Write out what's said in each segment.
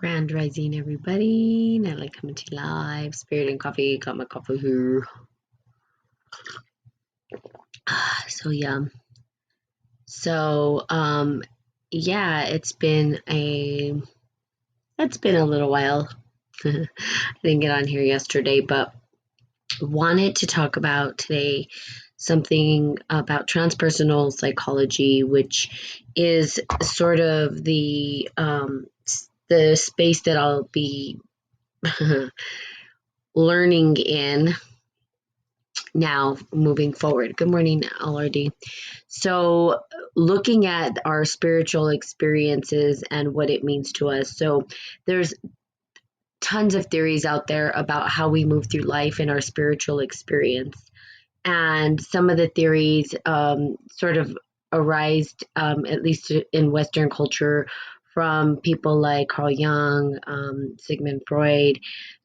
Grand Rising, everybody. Natalie coming to you live. Spirit and coffee. Got my coffee here. So yum. So yeah, it's been a little while. I didn't get on here yesterday, but wanted to talk about today something about transpersonal psychology, which is sort of the space that I'll be learning in now moving forward. Good morning, LRD. So, looking at our spiritual experiences and what it means to us. So, there's tons of theories out there about how we move through life in our spiritual experience. And some of the theories sort of arise, at least in Western culture, from people like Carl Jung, Sigmund Freud.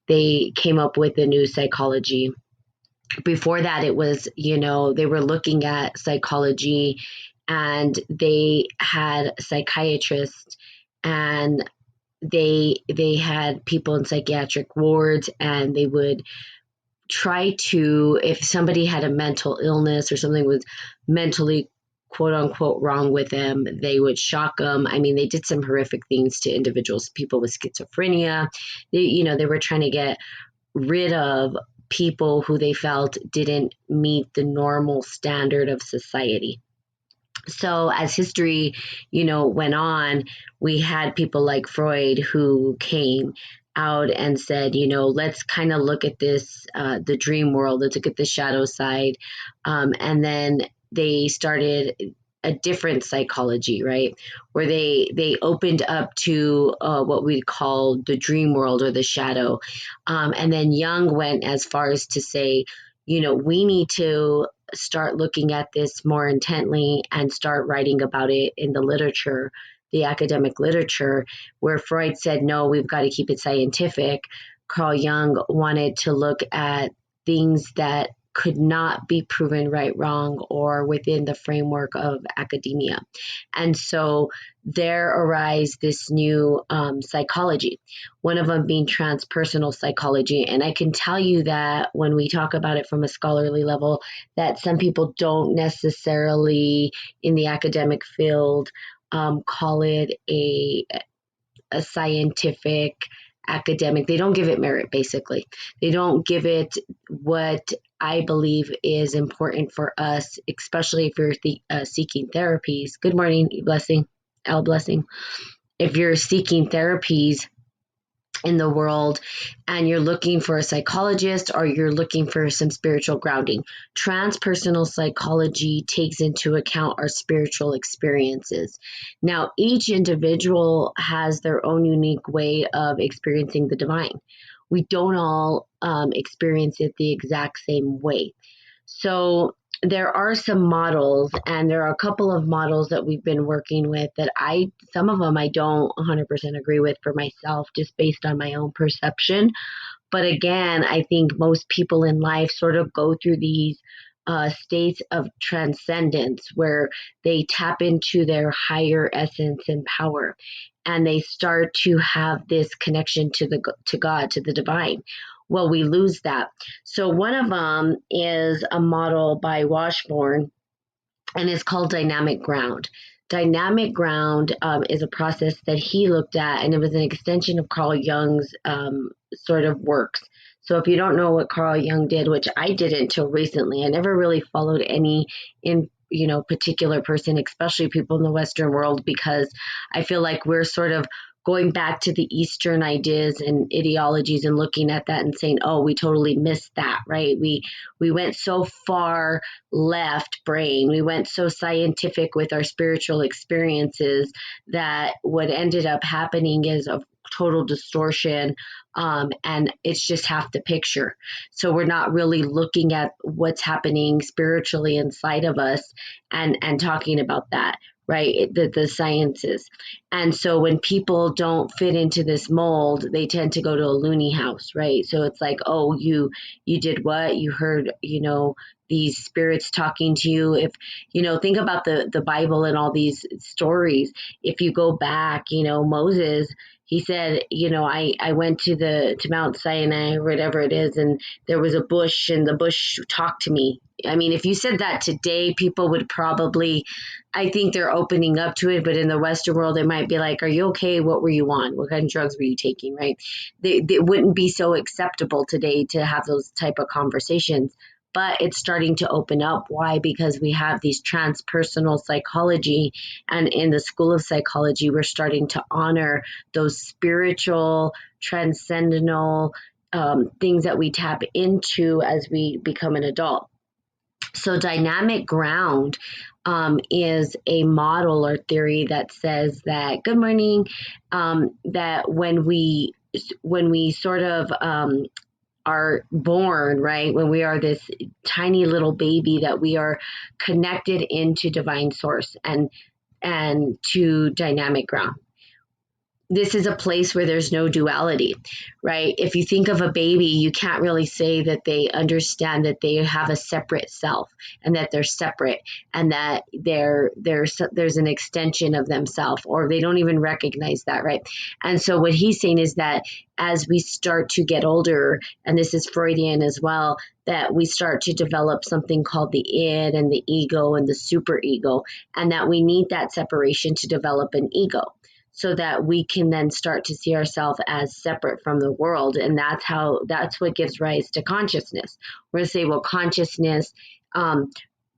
They came up with a new psychology. Before that, it was, they were looking at psychology, and they had psychiatrists, and they had people in psychiatric wards, and they would try to, if somebody had a mental illness or something was mentally quote unquote wrong with them, they would shock them. I mean, they did some horrific things to individuals, people with schizophrenia. They were trying to get rid of people who they felt didn't meet the normal standard of society. So as history, went on, we had people like Freud who came out and said, let's kind of look at this, the dream world, let's look at the shadow side. And then they started a different psychology, right? Where they opened up to what we call the dream world or the shadow. And then Jung went as far as to say, we need to start looking at this more intently and start writing about it in the literature, the academic literature, where Freud said, no, we've got to keep it scientific. Carl Jung wanted to look at things that could not be proven right, wrong, or within the framework of academia. And so there arose this new psychology, one of them being transpersonal psychology. And I can tell you that when we talk about it from a scholarly level, that some people don't necessarily in the academic field call it a scientific academic. They don't give it merit, basically. They don't give it what I believe is important for us, especially if you're seeking therapies. Good morning, Blessing, L Blessing. If you're seeking therapies in the world and you're looking for a psychologist or you're looking for some spiritual grounding, transpersonal psychology takes into account our spiritual experiences. Now, each individual has their own unique way of experiencing the divine. We don't all experience it the exact same way. So there are some models, and there are a couple of models that we've been working with that some of them I don't 100% agree with for myself, just based on my own perception. But again, I think most people in life sort of go through these states of transcendence where they tap into their higher essence and power, and they start to have this connection to God, to the divine. Well, we lose that. So one of them is a model by Washburn, and it's called dynamic ground. Dynamic ground is a process that he looked at, and it was an extension of Carl Jung's sort of works. So if you don't know what Carl Jung did, which I didn't until recently, I never really followed any particular person, especially people in the Western world, because I feel like we're sort of going back to the Eastern ideas and ideologies and looking at that and saying, oh, we totally missed that, right? We went so far left brain. We went so scientific with our spiritual experiences that what ended up happening is a total distortion, and it's just half the picture. So we're not really looking at what's happening spiritually inside of us and talking about that. right? The sciences. And so when people don't fit into this mold, they tend to go to a loony house, right? So it's like, oh, you did what? You heard, these spirits talking to you. If, think about the Bible and all these stories. If you go back, Moses, he said, I went to Mount Sinai or whatever it is, and there was a bush and the bush talked to me. I mean, if you said that today, people would probably, I think they're opening up to it, but in the Western world, it might be like, are you okay? What were you on? What kind of drugs were you taking, right? They wouldn't be so acceptable today to have those type of conversations, but it's starting to open up. Why? Because we have these transpersonal psychology, and in the School of Psychology, we're starting to honor those spiritual, transcendental things that we tap into as we become an adult. So dynamic ground is a model or theory that says that, good morning, that when we sort of are born, right, when we are this tiny little baby, that we are connected into divine source and to dynamic ground. This is a place where there's no duality, right? If you think of a baby, you can't really say that they understand that they have a separate self and that they're separate and that there's an extension of themselves, or they don't even recognize that, right? And so what he's saying is that as we start to get older, and this is Freudian as well, that we start to develop something called the id and the ego and the superego, and that we need that separation to develop an ego, so that we can then start to see ourselves as separate from the world. And that's what gives rise to consciousness. We're going to say, well, consciousness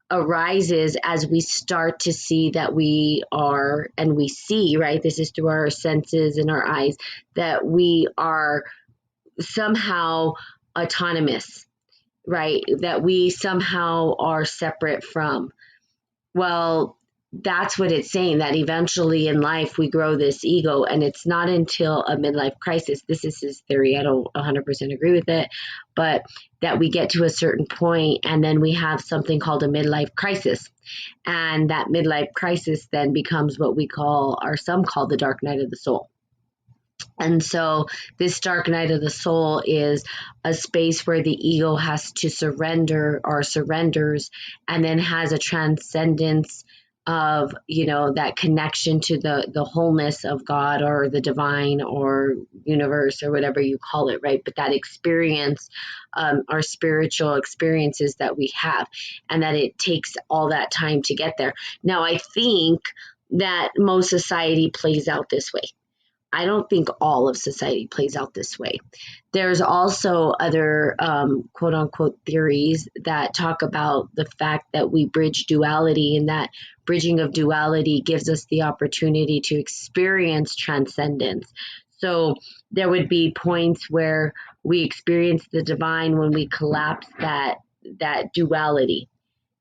arises as we start to see that we are, and we see, right? This is through our senses and our eyes, that we are somehow autonomous, right? That we somehow are separate from. Well, that's what it's saying, that eventually in life we grow this ego, and it's not until a midlife crisis, this is his theory, I don't 100% agree with it, but that we get to a certain point and then we have something called a midlife crisis. And that midlife crisis then becomes what we call, or some call, the dark night of the soul. And so this dark night of the soul is a space where the ego has to surrender, or surrenders, and then has a transcendence of, that connection to the wholeness of God or the divine or universe or whatever you call it, right? But that experience, our spiritual experiences that we have, and that it takes all that time to get there. Now, I think that most society plays out this way. I don't think all of society plays out this way. There's also other quote unquote theories that talk about the fact that we bridge duality, and that bridging of duality gives us the opportunity to experience transcendence. So there would be points where we experience the divine when we collapse that duality.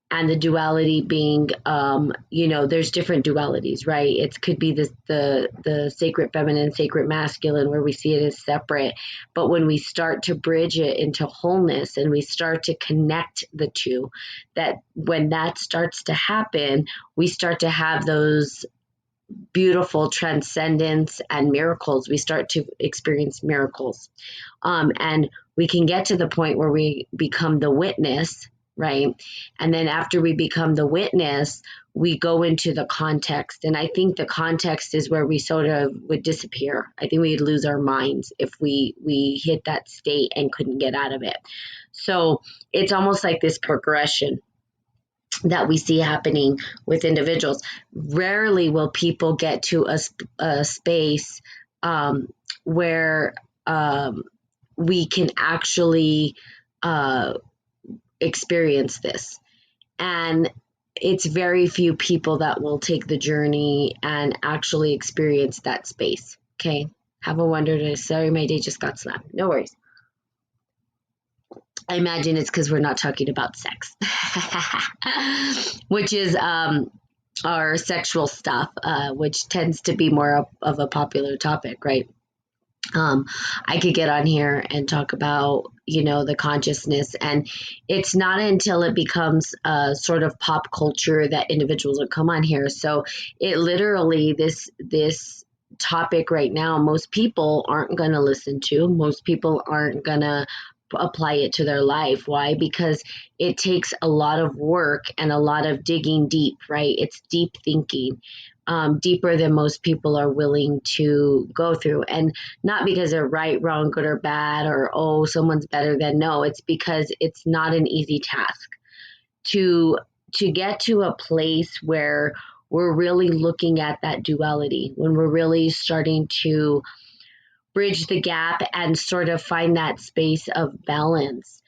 And the duality being, there's different dualities, right? It could be the sacred feminine, sacred masculine, where we see it as separate. But when we start to bridge it into wholeness and we start to connect the two, that when that starts to happen, we start to have those beautiful transcendence and miracles. We start to experience miracles. And we can get to the point where we become the witness, right? And then after we become the witness, we go into the context. And I think the context is where we sort of would disappear. I think we'd lose our minds if we hit that state and couldn't get out of it. So it's almost like this progression that we see happening with individuals. Rarely will people get to a space where we can actually experience this. And it's very few people that will take the journey and actually experience that space. Okay. Have a wonderful day. Sorry, my day just got slapped. No worries. I imagine it's because we're not talking about sex, which is our sexual stuff, which tends to be more of a popular topic, right? um, I could get on here and talk about, the consciousness. And it's not until it becomes a sort of pop culture that individuals will come on here. So it literally, this topic right now, most people aren't going to listen to, most people aren't going to apply it to their life. Why? Because it takes a lot of work and a lot of digging deep, right? It's deep thinking, deeper than most people are willing to go through. And not because they're right, wrong, good or bad, or, oh, someone's better than. No, it's because it's not an easy task to get to a place where we're really looking at that duality, when we're really starting to bridge the gap and sort of find that space of balance.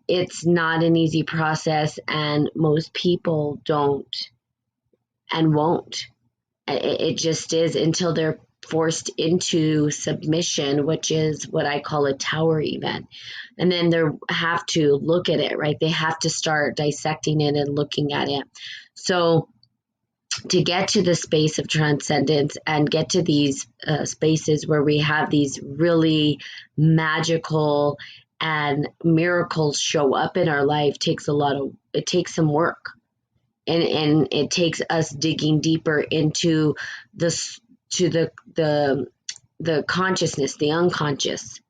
It's not an easy process, and most people don't and won't. It just is, until they're forced into submission, which is what I call a tower event. And then they have to look at it, right? They have to start dissecting it and looking at it. So to get to the space of transcendence and get to these spaces where we have these really magical and miracles show up in our life it takes some work, and it takes us digging deeper into this, to the consciousness, the unconscious,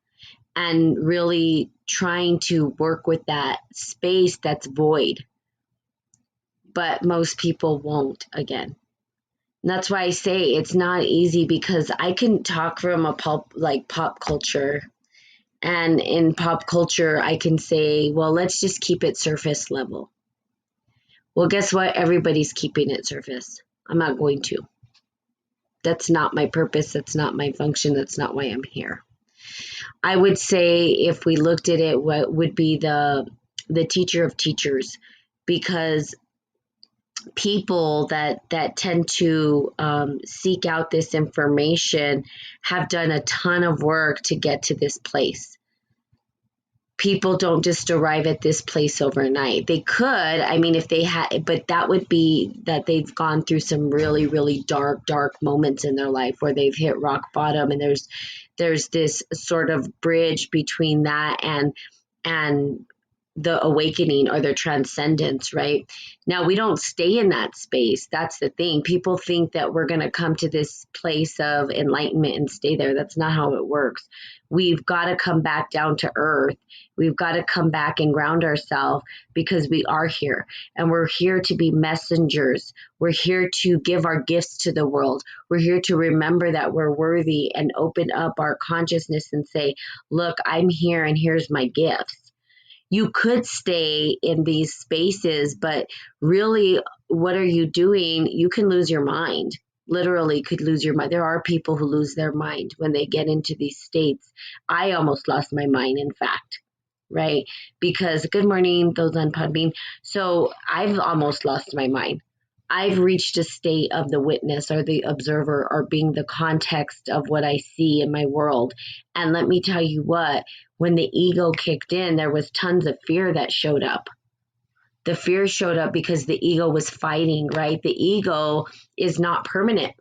and really trying to work with that space that's void. But most people won't, again. And that's why I say it's not easy, because I can talk from a pop culture. And in pop culture, I can say, well, let's just keep it surface level. Well, guess what? Everybody's keeping it surface. I'm not going to. That's not my purpose. That's not my function. That's not why I'm here. I would say, if we looked at it, what would be the teacher of teachers, because people that tend to seek out this information have done a ton of work to get to this place. People don't just arrive at this place overnight. They could, I mean, if they had, but that would be that they've gone through some really, really dark moments in their life where they've hit rock bottom, and there's this sort of bridge between that and the awakening or their transcendence, right? Now, we don't stay in that space. That's the thing. People think that we're going to come to this place of enlightenment and stay there. That's not how it works. We've got to come back down to earth. We've got to come back and ground ourselves, because we are here, and we're here to be messengers. We're here to give our gifts to the world. We're here to remember that we're worthy and open up our consciousness and say, look, I'm here and here's my gifts. You could stay in these spaces, but really, what are you doing? You can lose your mind. Literally could lose your mind. There are people who lose their mind when they get into these states. I almost lost my mind, in fact, right? Because, good morning, those on Podbean. So I've almost lost my mind. I've reached a state of the witness or the observer, or being the context of what I see in my world. And let me tell you what, when the ego kicked in, there was tons of fear that showed up. The fear showed up because the ego was fighting, right? The ego is not permanent.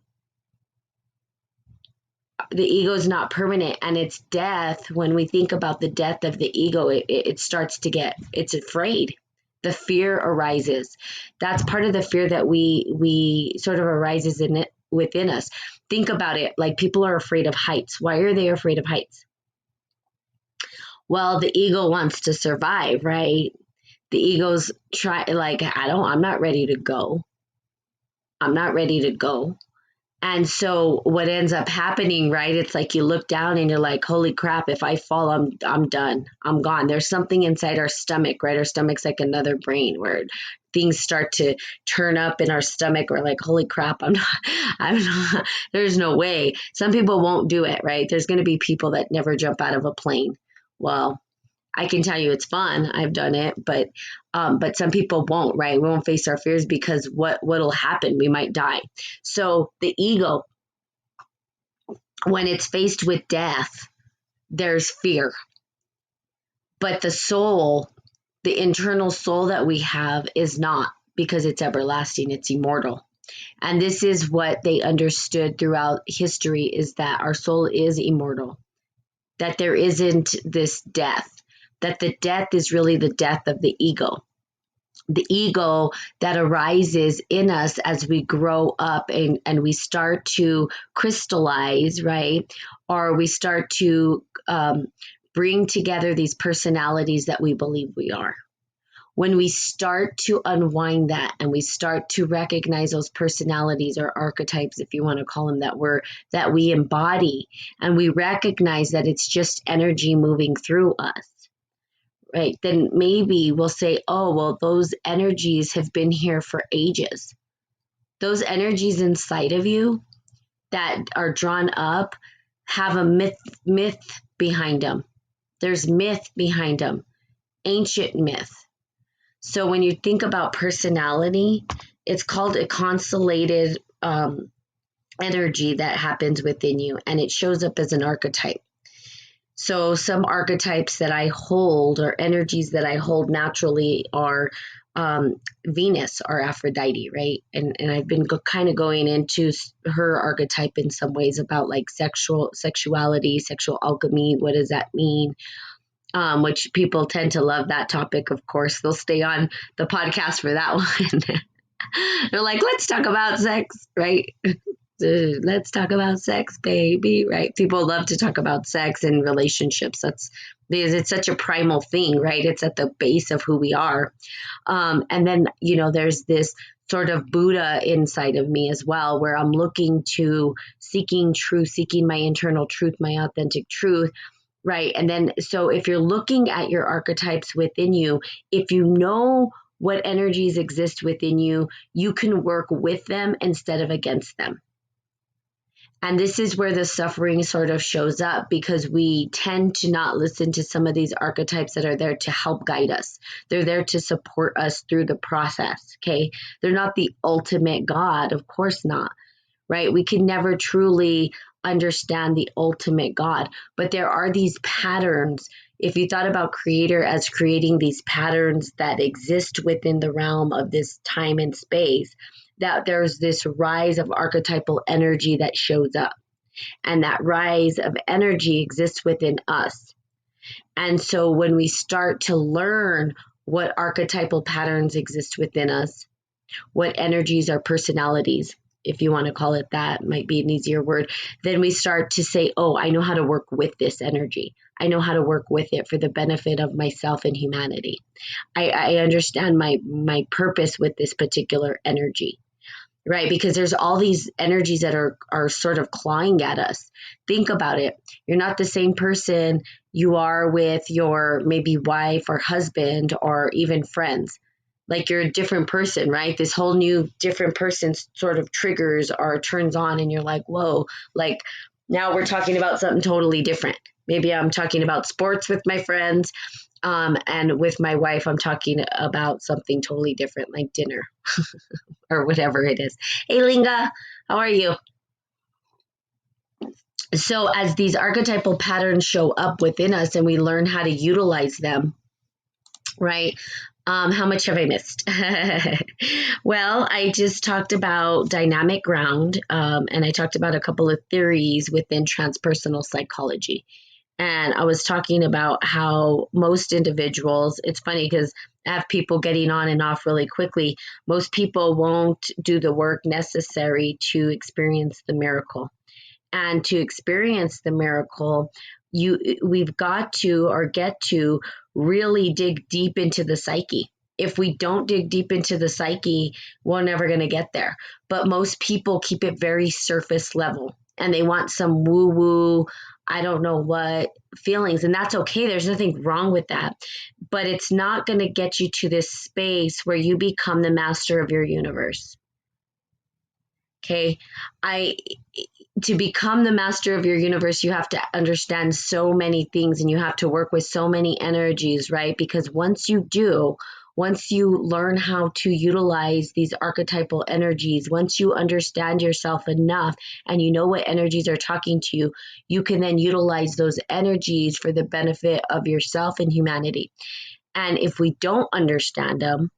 The ego is not permanent, and its death, when we think about the death of the ego, it starts to get, it's afraid. The fear arises. That's part of the fear that we sort of arises in it within us. Think about it. Like, people are afraid of heights. Why are they afraid of heights? Well, the ego wants to survive, right? The ego's I'm not ready to go. I'm not ready to go. And so what ends up happening, right? It's like you look down and you're like, holy crap, if I fall, I'm done. I'm gone. There's something inside our stomach, right? Our stomach's like another brain, where things start to turn up in our stomach. We're like, holy crap, I'm not, there's no way. Some people won't do it, right? There's going to be people that never jump out of a plane. Well, I can tell you it's fun. I've done it, but some people won't, right? We won't face our fears, because what'll happen? We might die. So the ego, when it's faced with death, there's fear. But the soul, the internal soul that we have, is not, because it's everlasting. It's immortal. And this is what they understood throughout history, is that our soul is immortal, that there isn't this death, that the death is really the death of the ego that arises in us as we grow up and we start to crystallize, right? Or we start to bring together these personalities that we believe we are. When we start to unwind that and we start to recognize those personalities or archetypes, if you want to call them, that we embody, and we recognize that it's just energy moving through us, right? Then maybe we'll say, oh, well, those energies have been here for ages. Those energies inside of you that are drawn up have a myth behind them. There's myth behind them, ancient myth. So when you think about personality, it's called a constellated energy that happens within you, and it shows up as an archetype. So some archetypes that I hold, or energies that I hold naturally, are Venus or Aphrodite, right? And I've been kind of going into her archetype in some ways about like sexuality, sexual alchemy. What does that mean? Which people tend to love that topic, of course. They'll stay on the podcast for that one. They're like, let's talk about sex, right? Let's talk about sex, baby, right? People love to talk about sex and relationships. That's because it's such a primal thing, right? It's at the base of who we are. And then, there's this sort of Buddha inside of me as well, where I'm looking to seeking truth, seeking my internal truth, my authentic truth. Right. And then, so if you're looking at your archetypes within you, if you know what energies exist within you, you can work with them instead of against them. And this is where the suffering sort of shows up, because we tend to not listen to some of these archetypes that are there to help guide us. They're there to support us through the process. Okay. They're not the ultimate God. Of course not. Right. We can never truly understand the ultimate God, but there are these patterns. If you thought about creator as creating these patterns that exist within the realm of this time and space, that there's this rise of archetypal energy that shows up, and that rise of energy exists within us. And so when we start to learn what archetypal patterns exist within us, what energies are personalities, if you want to call it that, might be an easier word, then we start to say, oh, I know how to work with this energy. I know how to work with it for the benefit of myself and humanity. I understand my purpose with this particular energy, right? Because there's all these energies that are sort of clawing at us. Think about it. You're not the same person you are with your maybe wife or husband or even friends. Like, you're a different person, right? This whole new different person sort of triggers or turns on, and you're like, whoa, like now we're talking about something totally different. Maybe I'm talking about sports with my friends, and with my wife, I'm talking about something totally different, like dinner or whatever it is. Hey, Linga, how are you? So as these archetypal patterns show up within us and we learn how to utilize them, right? How much have I missed? Well, I just talked about dynamic ground, and I talked about a couple of theories within transpersonal psychology. And I was talking about how most individuals, it's funny because I have people getting on and off really quickly. Most people won't do the work necessary to experience the miracle. And to experience the miracle, we've got to, or get to, really dig deep into the psyche. If we don't dig deep into the psyche, we're never going to get there. But most people keep it very surface level, and they want some woo-woo, I don't know what feelings, and that's okay. There's nothing wrong with that. But it's not going to get you to this space where you become the master of your universe. Okay. To become the master of your universe, you have to understand so many things, and you have to work with so many energies, right? Because once you learn how to utilize these archetypal energies, once you understand yourself enough and you know what energies are talking to you, you can then utilize those energies for the benefit of yourself and humanity. And if we don't understand them,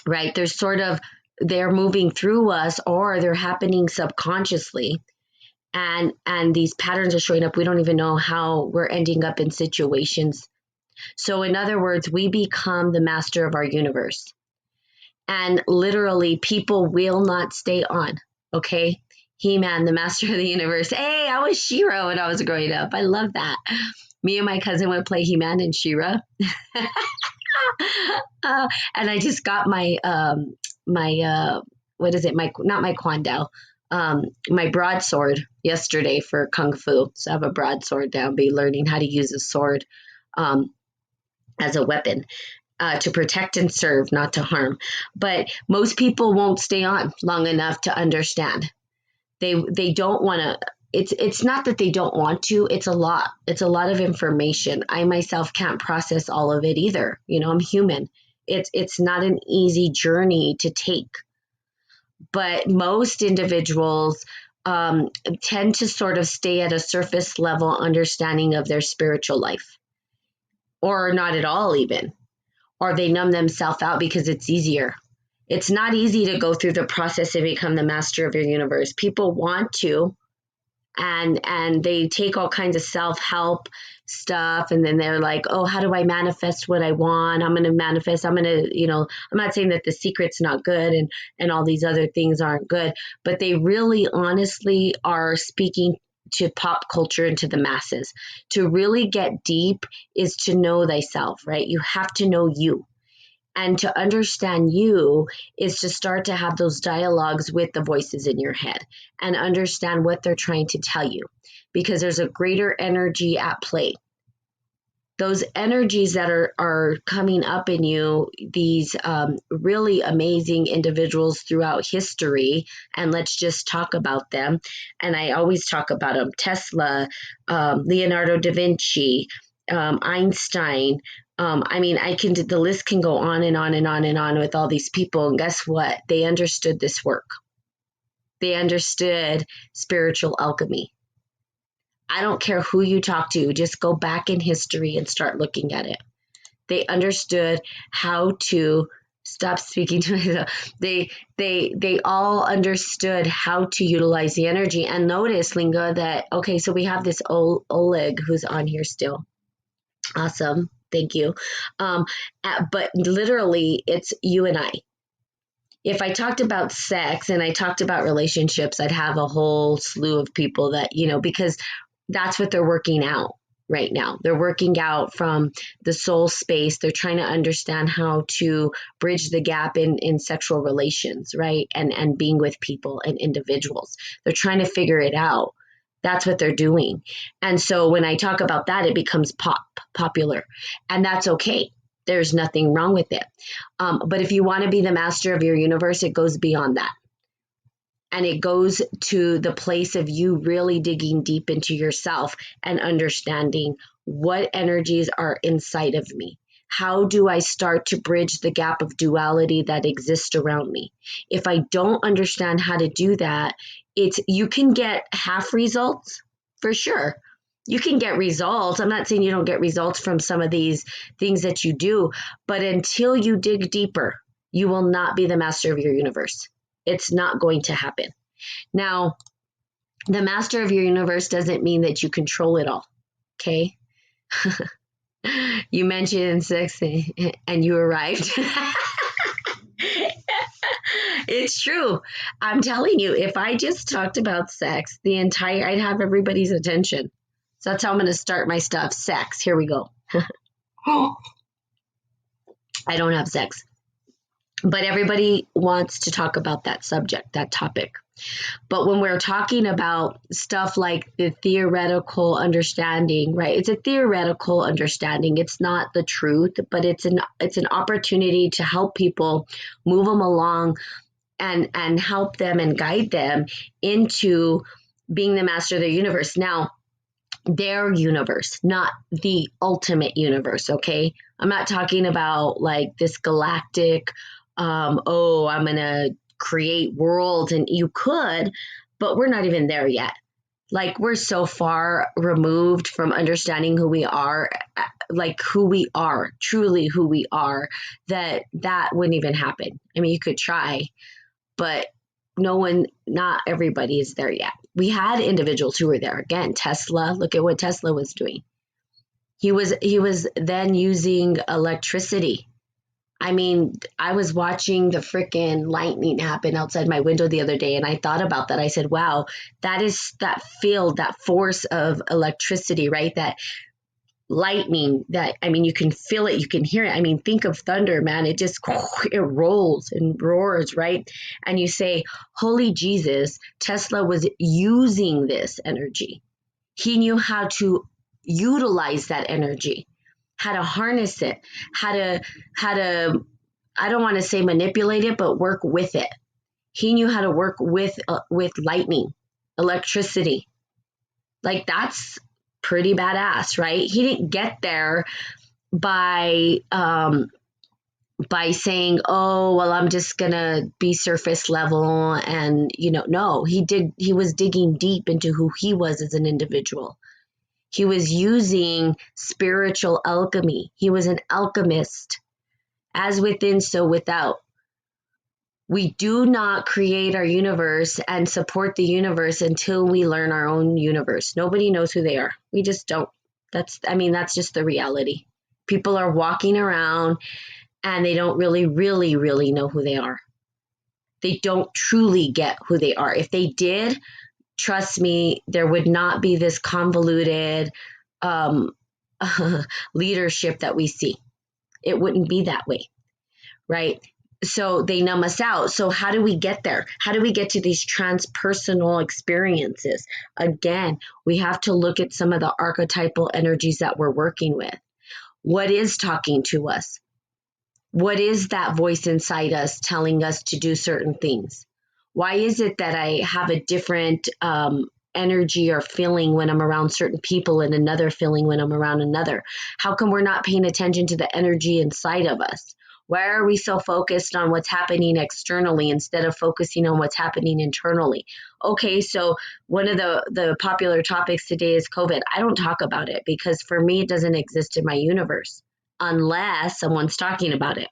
right, there's sort of they're moving through us or they're happening subconsciously. And these patterns are showing up. We don't even know how we're ending up in situations. So in other words, we become the master of our universe. And literally, people will not stay on. Okay. He-Man, the master of the universe. Hey, I was She-Ra when I was growing up. I love that. Me and my cousin would play He-Man and She-Ra. And I just got my what is it? Not my Kwandao, my broadsword yesterday for Kung Fu. So I have a broadsword now. Be learning how to use a sword as a weapon. To protect and serve, not to harm. But most people won't stay on long enough to understand. They don't want to. It's not that they don't want to. It's a lot. It's a lot of information. I myself can't process all of it either. You know, I'm human. It's not an easy journey to take. But most individuals tend to sort of stay at a surface level understanding of their spiritual life, or not at all even. Or they numb themselves out because it's easier. It's not easy to go through the process and become the master of your universe. People want to, and they take all kinds of self-help stuff, and then they're like, oh, how do I manifest what I want? I'm going to manifest. I'm going to, I'm not saying that The Secret's not good and all these other things aren't good, but they really honestly are speaking to pop culture and to the masses. To really get deep is to know thyself, right? You have to know you. And to understand you is to start to have those dialogues with the voices in your head and understand what they're trying to tell you, because there's a greater energy at play. Those energies that are coming up in you, these really amazing individuals throughout history, and let's just talk about them. And I always talk about them: Tesla, Leonardo da Vinci, Einstein. The list can go on and on and on and on with all these people. And guess what? They understood this work. They understood spiritual alchemy. I don't care who you talk to, just go back in history and start looking at it. They understood how to stop speaking to myself. They all understood how to utilize the energy. And notice, Linga, that, okay, so we have this Oleg who's on here still. Awesome. Thank you. But literally, it's you and I. If I talked about sex and I talked about relationships, I'd have a whole slew of people that, because that's what they're working out right now. They're working out from the soul space. They're trying to understand how to bridge the gap in sexual relations, right? And being with people and individuals. They're trying to figure it out. That's what they're doing. And so when I talk about that, it becomes popular. And that's okay. There's nothing wrong with it. But if you want to be the master of your universe, it goes beyond that. And it goes to the place of you really digging deep into yourself and understanding what energies are inside of me. How do I start to bridge the gap of duality that exists around me? If I don't understand how to do that, you can get half results for sure. You can get results. I'm not saying you don't get results from some of these things that you do, but until you dig deeper, you will not be the master of your universe. It's not going to happen. Now, the master of your universe doesn't mean that you control it all, okay? You mentioned sex and you arrived. It's true. I'm telling you, if I just talked about sex, I'd have everybody's attention. So that's how I'm going to start my stuff. Sex. Here we go. I don't have sex. But everybody wants to talk about that subject, that topic. But when we're talking about stuff like the theoretical understanding, right? It's a theoretical understanding. It's not the truth, but it's an opportunity to help people, move them along and help them and guide them into being the master of their universe. Now, their universe, not the ultimate universe, okay? I'm not talking about like this galactic, I'm going to create worlds, and you could, but we're not even there yet. Like, we're so far removed from understanding who we are, like who we are, truly who we are, that wouldn't even happen. I mean, you could try, but not everybody is there yet. We had individuals who were there. Again, Tesla, look at what Tesla was doing. He was then using electricity. I mean, I was watching the freaking lightning happen outside my window the other day, and I thought about that. I said, wow, that is that field, that force of electricity, right? That lightning, I mean, you can feel it, you can hear it. I mean, think of thunder, man. It just, it rolls and roars, right? And you say, holy Jesus, Tesla was using this energy. He knew how to utilize that energy, how to harness it, how to I don't want to say manipulate it, but work with it. He knew how to work with lightning, electricity. Like, that's pretty badass, right? He didn't get there by saying, oh, well, I'm just gonna be surface level, and no, he was digging deep into who he was as an individual. He was using spiritual alchemy. He was an alchemist. As within, so without. We do not create our universe and support the universe until we learn our own universe. Nobody knows who they are. We just don't. That's just the reality. People are walking around and they don't really know who they are. They don't truly get who they are. If they did, trust me, there would not be this convoluted leadership that we see. It wouldn't be that way, right? So they numb us out. So how do we get there? How do we get to these transpersonal experiences? Again, we have to look at some of the archetypal energies that we're working with. What is talking to us? What is that voice inside us telling us to do certain things? Why is it that I have a different energy or feeling when I'm around certain people and another feeling when I'm around another? How come we're not paying attention to the energy inside of us? Why are we so focused on what's happening externally instead of focusing on what's happening internally? Okay, so one of the popular topics today is COVID. I don't talk about it because for me, it doesn't exist in my universe unless someone's talking about it.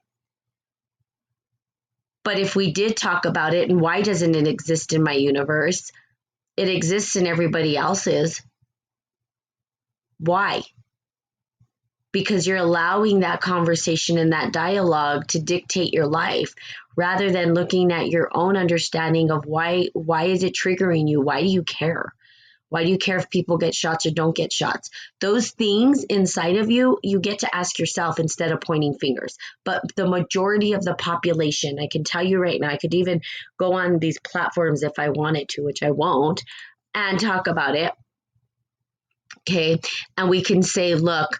But if we did talk about it, and why doesn't it exist in my universe? It exists in everybody else's. Why? Because you're allowing that conversation and that dialogue to dictate your life rather than looking at your own understanding of why is it triggering you? Why do you care? Why do you care if people get shots or don't get shots? Those things inside of you, you get to ask yourself instead of pointing fingers. But the majority of the population, I can tell you right now, I could even go on these platforms if I wanted to, which I won't, and talk about it. Okay. And we can say, look,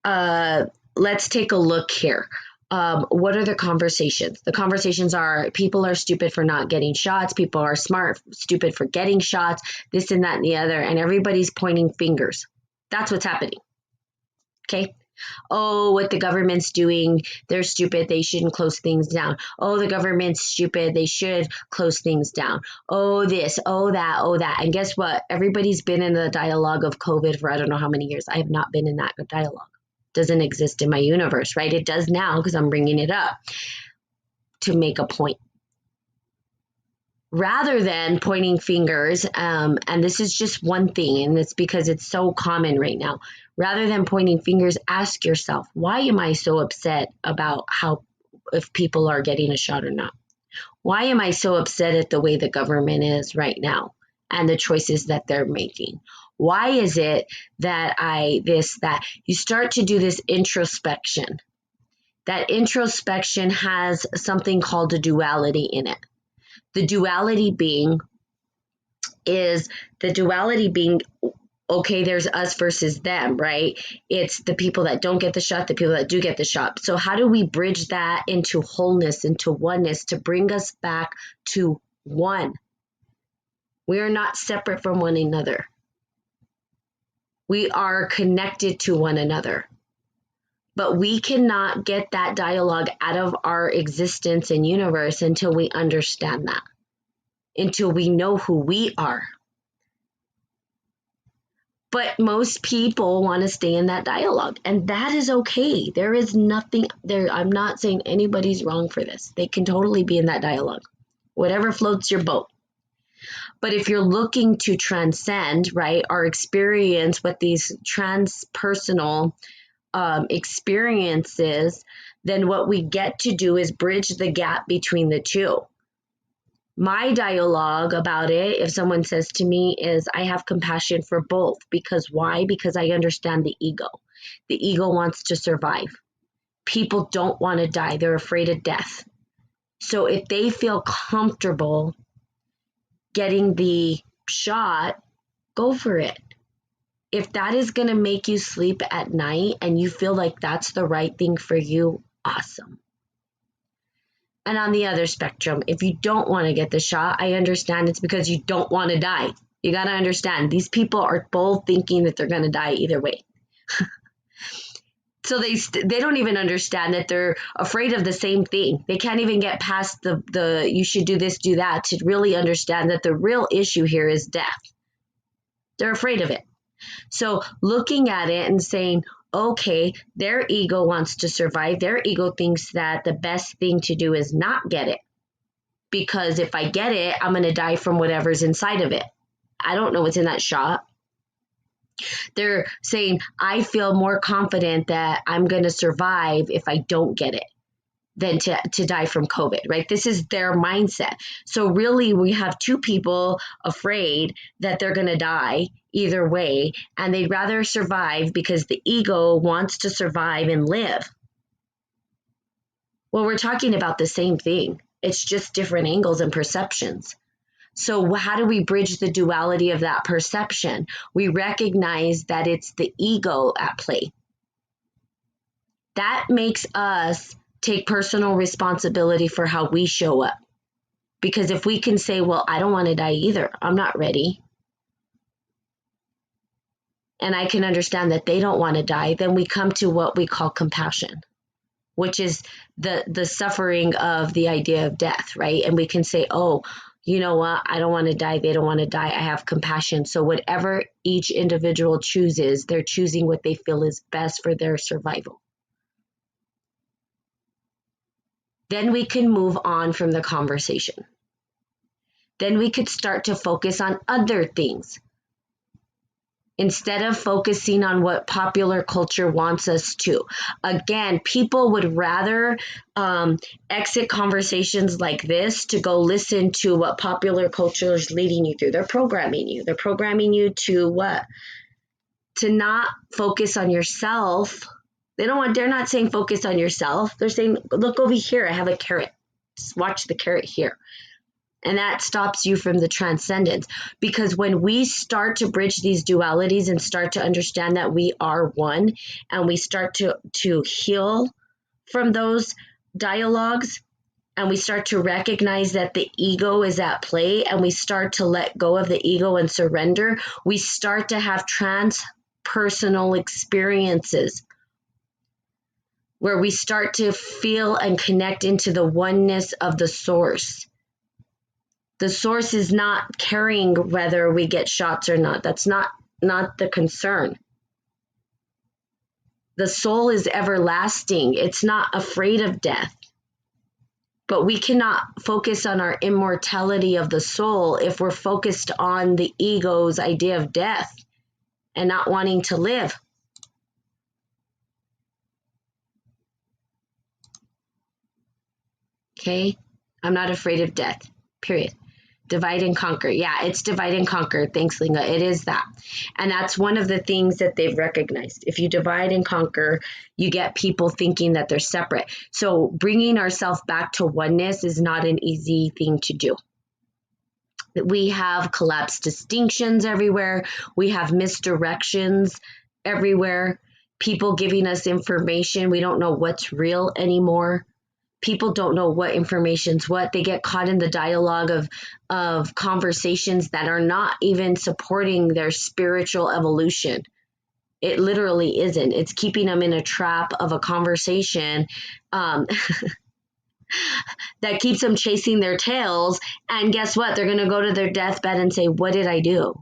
let's take a look here. What are the conversations? The conversations are people are stupid for not getting shots. People are stupid for getting shots, this and that and the other. And everybody's pointing fingers. That's what's happening. Okay. Oh, what the government's doing, they're stupid. They shouldn't close things down. Oh, the government's stupid. They should close things down. Oh, this, oh, that. And guess what? Everybody's been in the dialogue of COVID for I don't know how many years. I have not been in that dialogue. Doesn't exist in my universe, right? It does now because I'm bringing it up to make a point. Rather than pointing fingers, and this is just one thing, and it's because it's so common right now. Rather than pointing fingers, ask yourself, why am I so upset about if people are getting a shot or not? Why am I so upset at the way the government is right now and the choices that they're making? Why is it that that? You start to do this introspection. That introspection has something called a duality in it. The duality being, okay, there's us versus them, right? It's the people that don't get the shot, the people that do get the shot. So how do we bridge that into wholeness, into oneness, to bring us back to one? We are not separate from one another. We are connected to one another. But we cannot get that dialogue out of our existence and universe until we understand that, until we know who we are. But most people want to stay in that dialogue, and that is okay. There is nothing there. I'm not saying anybody's wrong for this. They can totally be in that dialogue, whatever floats your boat. But if you're looking to transcend, right, our experience with these transpersonal experiences, then what we get to do is bridge the gap between the two. My dialogue about it, if someone says to me, is I have compassion for both. Because why? Because I understand the ego. The ego wants to survive. People don't want to die. They're afraid of death. So if they feel comfortable getting the shot, go for it. If that is going to make you sleep at night and you feel like that's the right thing for you, awesome. And on the other spectrum, if you don't want to get the shot, I understand it's because you don't want to die. You got to understand, these people are both thinking that they're going to die either way. So they don't even understand that they're afraid of the same thing. They can't even get past the you should do this, do that, to really understand that the real issue here is death. They're afraid of it. So looking at it and saying, okay, their ego wants to survive. Their ego thinks that the best thing to do is not get it. Because if I get it, I'm going to die from whatever's inside of it. I don't know what's in that shot. They're saying, I feel more confident that I'm going to survive if I don't get it than to die from COVID, right? This is their mindset. So really, we have two people afraid that they're going to die either way, and they'd rather survive because the ego wants to survive and live. Well, we're talking about the same thing. It's just different angles and perceptions. So how do we bridge the duality of that perception? We recognize that it's the ego at play. That makes us take personal responsibility for how we show up. Because if we can say, well, I don't want to die either, I'm not ready, and I can understand that they don't want to die, then we come to what we call compassion, which is the suffering of the idea of death, right? And we can say, oh, you know what? I don't want to die. They don't want to die. I have compassion. So whatever each individual chooses, they're choosing what they feel is best for their survival. Then we can move on from the conversation. Then we could start to focus on other things. Instead of focusing on what popular culture wants us to. Again, people would rather exit conversations like this to go listen to what popular culture is leading you through. They're programming you. They're programming you to what? To not focus on yourself. They're not saying focus on yourself. They're saying, look over here. I have a carrot. Just watch the carrot here. And that stops you from the transcendence. Because when we start to bridge these dualities and start to understand that we are one, and we start to heal from those dialogues, and we start to recognize that the ego is at play, and we start to let go of the ego and surrender, we start to have transpersonal experiences where we start to feel and connect into the oneness of the source. The source is not caring whether we get shots or not. That's not the concern. The soul is everlasting. It's not afraid of death. But we cannot focus on our immortality of the soul if we're focused on the ego's idea of death and not wanting to live. Okay? I'm not afraid of death, period. Divide and conquer. Yeah, it's divide and conquer. Thanks, Linga. It is that. And that's one of the things that they've recognized. If you divide and conquer, you get people thinking that they're separate. So bringing ourselves back to oneness is not an easy thing to do. We have collapsed distinctions everywhere. We have misdirections everywhere. People giving us information. We don't know what's real anymore. People don't know what information's what. They get caught in the dialogue of conversations that are not even supporting their spiritual evolution. It literally isn't. It's keeping them in a trap of a conversation that keeps them chasing their tails. And guess what? They're going to go to their deathbed and say, what did I do?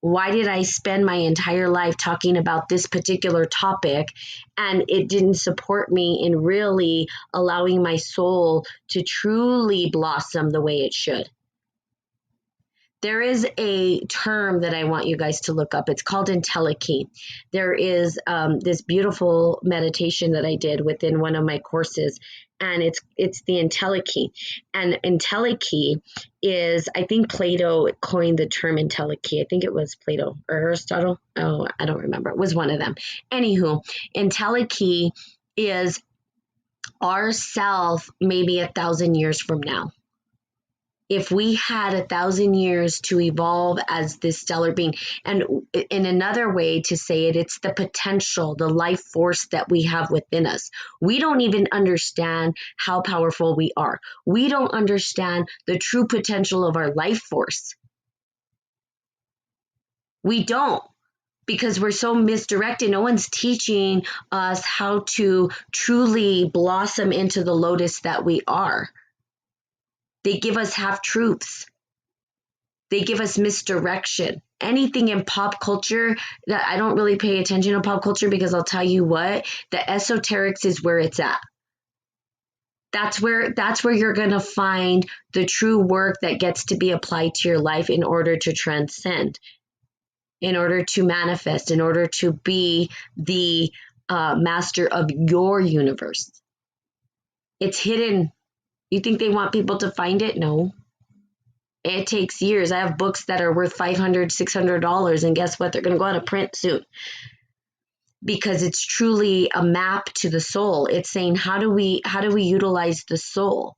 Why did I spend my entire life talking about this particular topic and it didn't support me in really allowing my soul to truly blossom the way it should? There is a term that I want you guys to look up. It's called entelechy. There is this beautiful meditation that I did within one of my courses, and it's the entelechy. And entelechy is, I think Plato coined the term entelechy. I think it was Plato or Aristotle. Oh, I don't remember. It was one of them. Anywho, entelechy is our self maybe 1,000 years from now. If we had 1,000 years to evolve as this stellar being, and in another way to say it, it's the potential, the life force that we have within us. We don't even understand how powerful we are. We don't understand the true potential of our life force. We don't, because we're so misdirected. No one's teaching us how to truly blossom into the lotus that we are. They give us half truths. They give us misdirection. Anything in pop culture that I don't really pay attention to pop culture, because I'll tell you what, the esoterics is where it's at. That's where you're going to find the true work that gets to be applied to your life in order to transcend, in order to manifest, in order to be the master of your universe. It's hidden. You think they want people to find it? No. It takes years. I have books that are worth $500, $600, and guess what? They're going to go out of print soon, because it's truly a map to the soul. It's saying, how do we utilize the soul?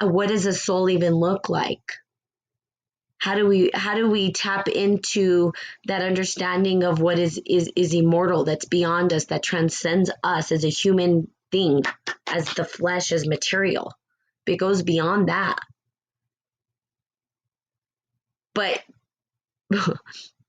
What does a soul even look like? How do we tap into that understanding of what is immortal, that's beyond us, that transcends us as a human thing, as the flesh, as material? It goes beyond that. But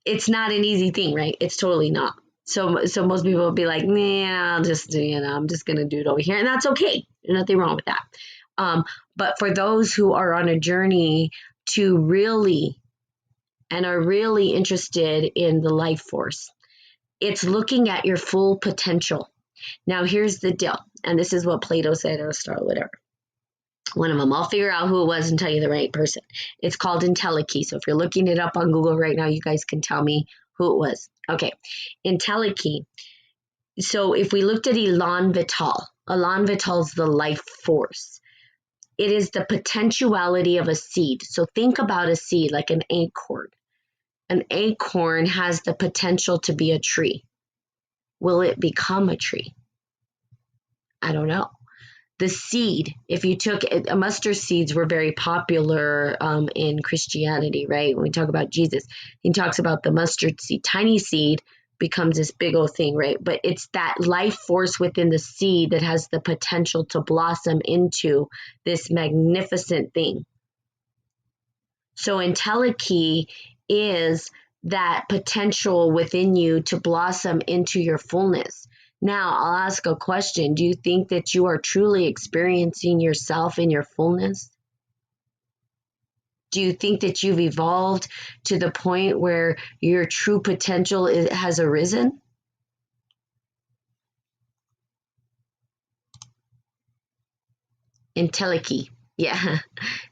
it's not an easy thing, right? It's totally not. So most people will be like, nah, I'm just going to do it over here. And that's okay. There's nothing wrong with that. But for those who are on a journey to really, and are really interested in the life force, it's looking at your full potential. Now, here's the deal. And this is what Plato said, or whatever. One of them. I'll figure out who it was and tell you the right person. It's called entelechy. So if you're looking it up on Google right now, you guys can tell me who it was. Okay. Entelechy. So if we looked at Elan Vital is the life force. It is the potentiality of a seed. So think about a seed like an acorn. An acorn has the potential to be a tree. Will it become a tree? I don't know. The seed, if you took mustard seeds, were very popular in Christianity, right? When we talk about Jesus, he talks about the mustard seed. Tiny seed becomes this big old thing, right? But it's that life force within the seed that has the potential to blossom into this magnificent thing. So entelechy is that potential within you to blossom into your fullness. Now, I'll ask a question. Do you think that you are truly experiencing yourself in your fullness? Do you think that you've evolved to the point where your true potential has arisen? Entelechy. Yeah.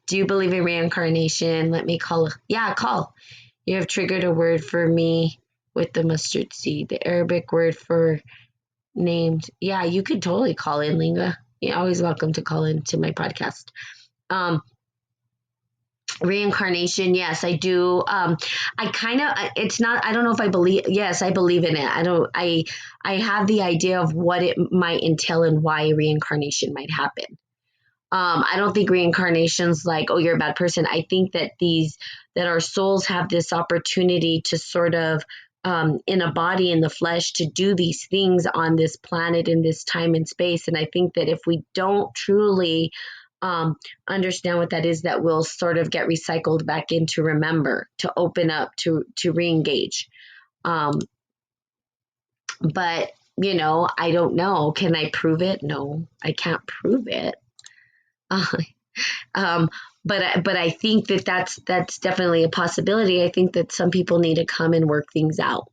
Do you believe in reincarnation? Let me call. Yeah, call. You have triggered a word for me with the mustard seed, the Arabic word for named. Yeah, you could totally call in, Linga. You're always welcome to call into my podcast. Reincarnation, yes, I do. I kind of, it's not, I don't know if I believe, yes, I believe in it. I have the idea of what it might entail and why reincarnation might happen. I don't think reincarnation's like, oh, you're a bad person. I think that that our souls have this opportunity to sort of, in a body, in the flesh, to do these things on this planet in this time and space. And I think that if we don't truly understand what that is, that will sort of get recycled back into remember, to open up, to re-engage. But, I don't know. Can I prove it? No, I can't prove it. But I think that that's definitely a possibility. I think that some people need to come and work things out.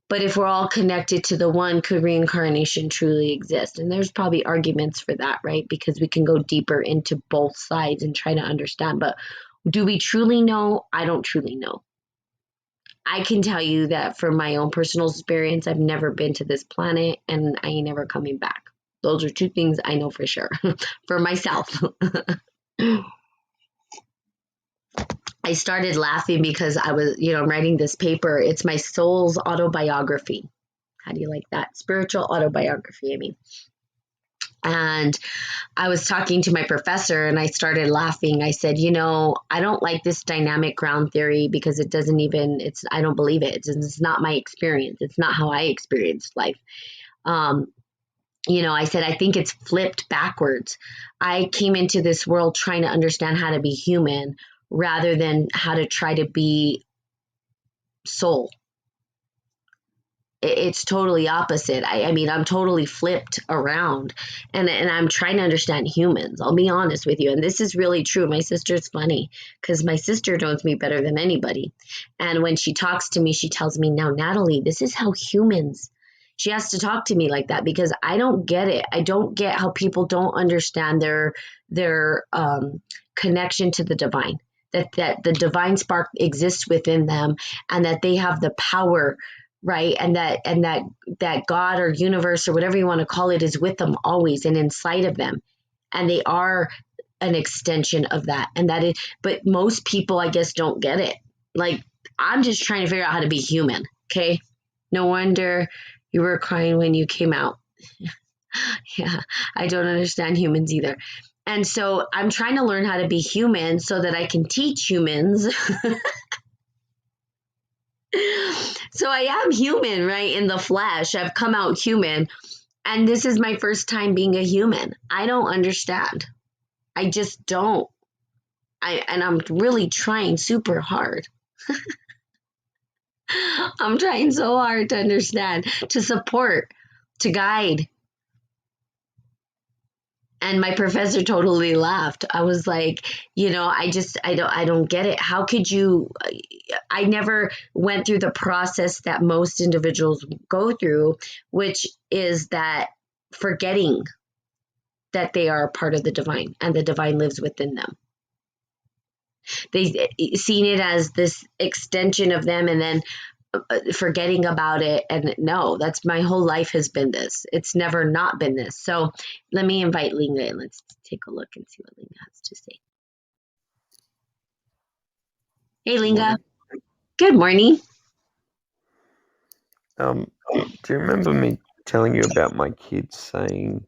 But if we're all connected to the one, could reincarnation truly exist? And there's probably arguments for that, right? Because we can go deeper into both sides and try to understand. But do we truly know? I don't truly know. I can tell you that from my own personal experience, I've never been to this planet and I ain't never coming back. Those are two things I know for sure for myself. I started laughing because I was, writing this paper. It's my soul's autobiography. How do you like that? Spiritual autobiography, I mean. And I was talking to my professor and I started laughing. I said, I don't like this dynamic ground theory because I don't believe it. It's not my experience. It's not how I experienced life. I said, I think it's flipped backwards. I came into this world trying to understand how to be human rather than how to try to be soul. It's totally opposite. I mean, I'm totally flipped around and I'm trying to understand humans. I'll be honest with you. And this is really true. My sister's funny because my sister knows me better than anybody. And when she talks to me, she tells me, now, Natalie, this is how humans, she has to talk to me like that because I don't get it. I don't get how people don't understand their connection to the divine, that the divine spark exists within them and that they have the power, right? And that God or universe or whatever you want to call it is with them always and inside of them. And they are an extension of that. But most people, I guess, don't get it. Like, I'm just trying to figure out how to be human. Okay. No wonder you were crying when you came out. Yeah. I don't understand humans either. And so I'm trying to learn how to be human so that I can teach humans. So I am human, right? In the flesh, I've come out human. And this is my first time being a human. I don't understand. I just don't. And I'm really trying super hard. I'm trying so hard to understand, to support, to guide. And my professor totally laughed. I was like, I don't get it. How could you, I never went through the process that most individuals go through, which is that forgetting that they are a part of the divine and the divine lives within them. They seen it as this extension of them and then forgetting about it. And no, that's my whole life has been this. It's never not been this. So let me invite Linga and let's take a look and see what Linga has to say. Hey, Linga. Good morning. Do you remember me telling you about my kids saying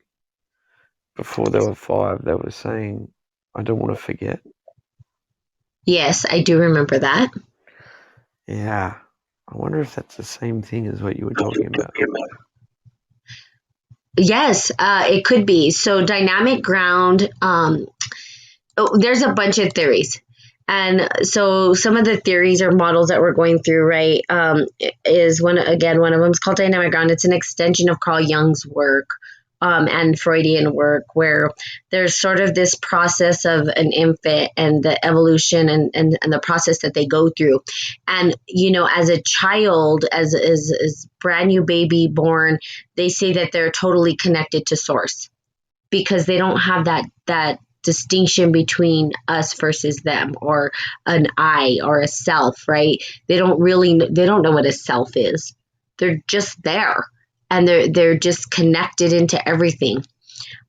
before they were 5, they were saying, I don't want to forget? Yes, I do remember that. Yeah. I wonder if that's the same thing as what you were talking about. Yes, it could be. So dynamic ground, there's a bunch of theories. And so some of the theories or models that we're going through, right, is one of them is called dynamic ground. It's an extension of Carl Jung's work and Freudian work, where there's sort of this process of an infant and the evolution and the process that they go through. And, as a child, as brand new baby born, they say that they're totally connected to source because they don't have that distinction between us versus them or an I or a self, right? They don't know what a self is. They're just there and they're just connected into everything.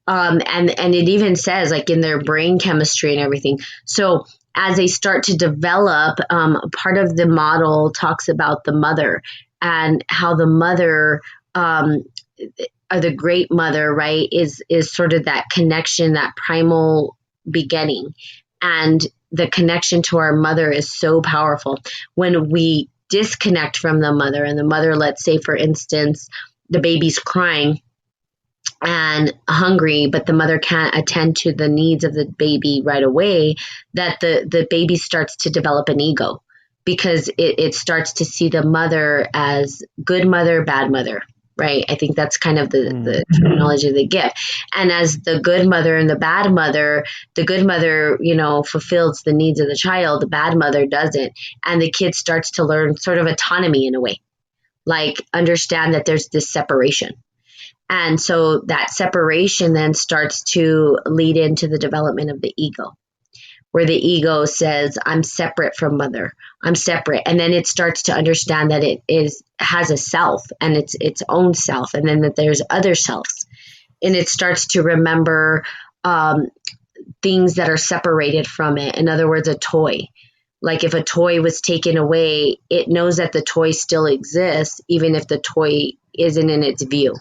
And it even says like in their brain chemistry and everything. So as they start to develop, part of the model talks about the mother and how the mother, or the great mother, right, is sort of that connection, that primal beginning. And the connection to our mother is so powerful. When we disconnect from the mother and the mother, let's say, for instance, the baby's crying and hungry, but the mother can't attend to the needs of the baby right away, that the baby starts to develop an ego because it starts to see the mother as good mother, bad mother, right? I think that's kind of the terminology they give. And as the good mother and the bad mother, the good mother, fulfills the needs of the child, the bad mother doesn't. And the kid starts to learn sort of autonomy in a way, like understand that there's this separation. And so that separation then starts to lead into the development of the ego, where the ego says, I'm separate from mother. I'm separate. And then it starts to understand that it has a self and it's its own self. And then that there's other selves. And it starts to remember things that are separated from it. In other words, a toy. Like if a toy was taken away, it knows that the toy still exists, even if the toy isn't in its view.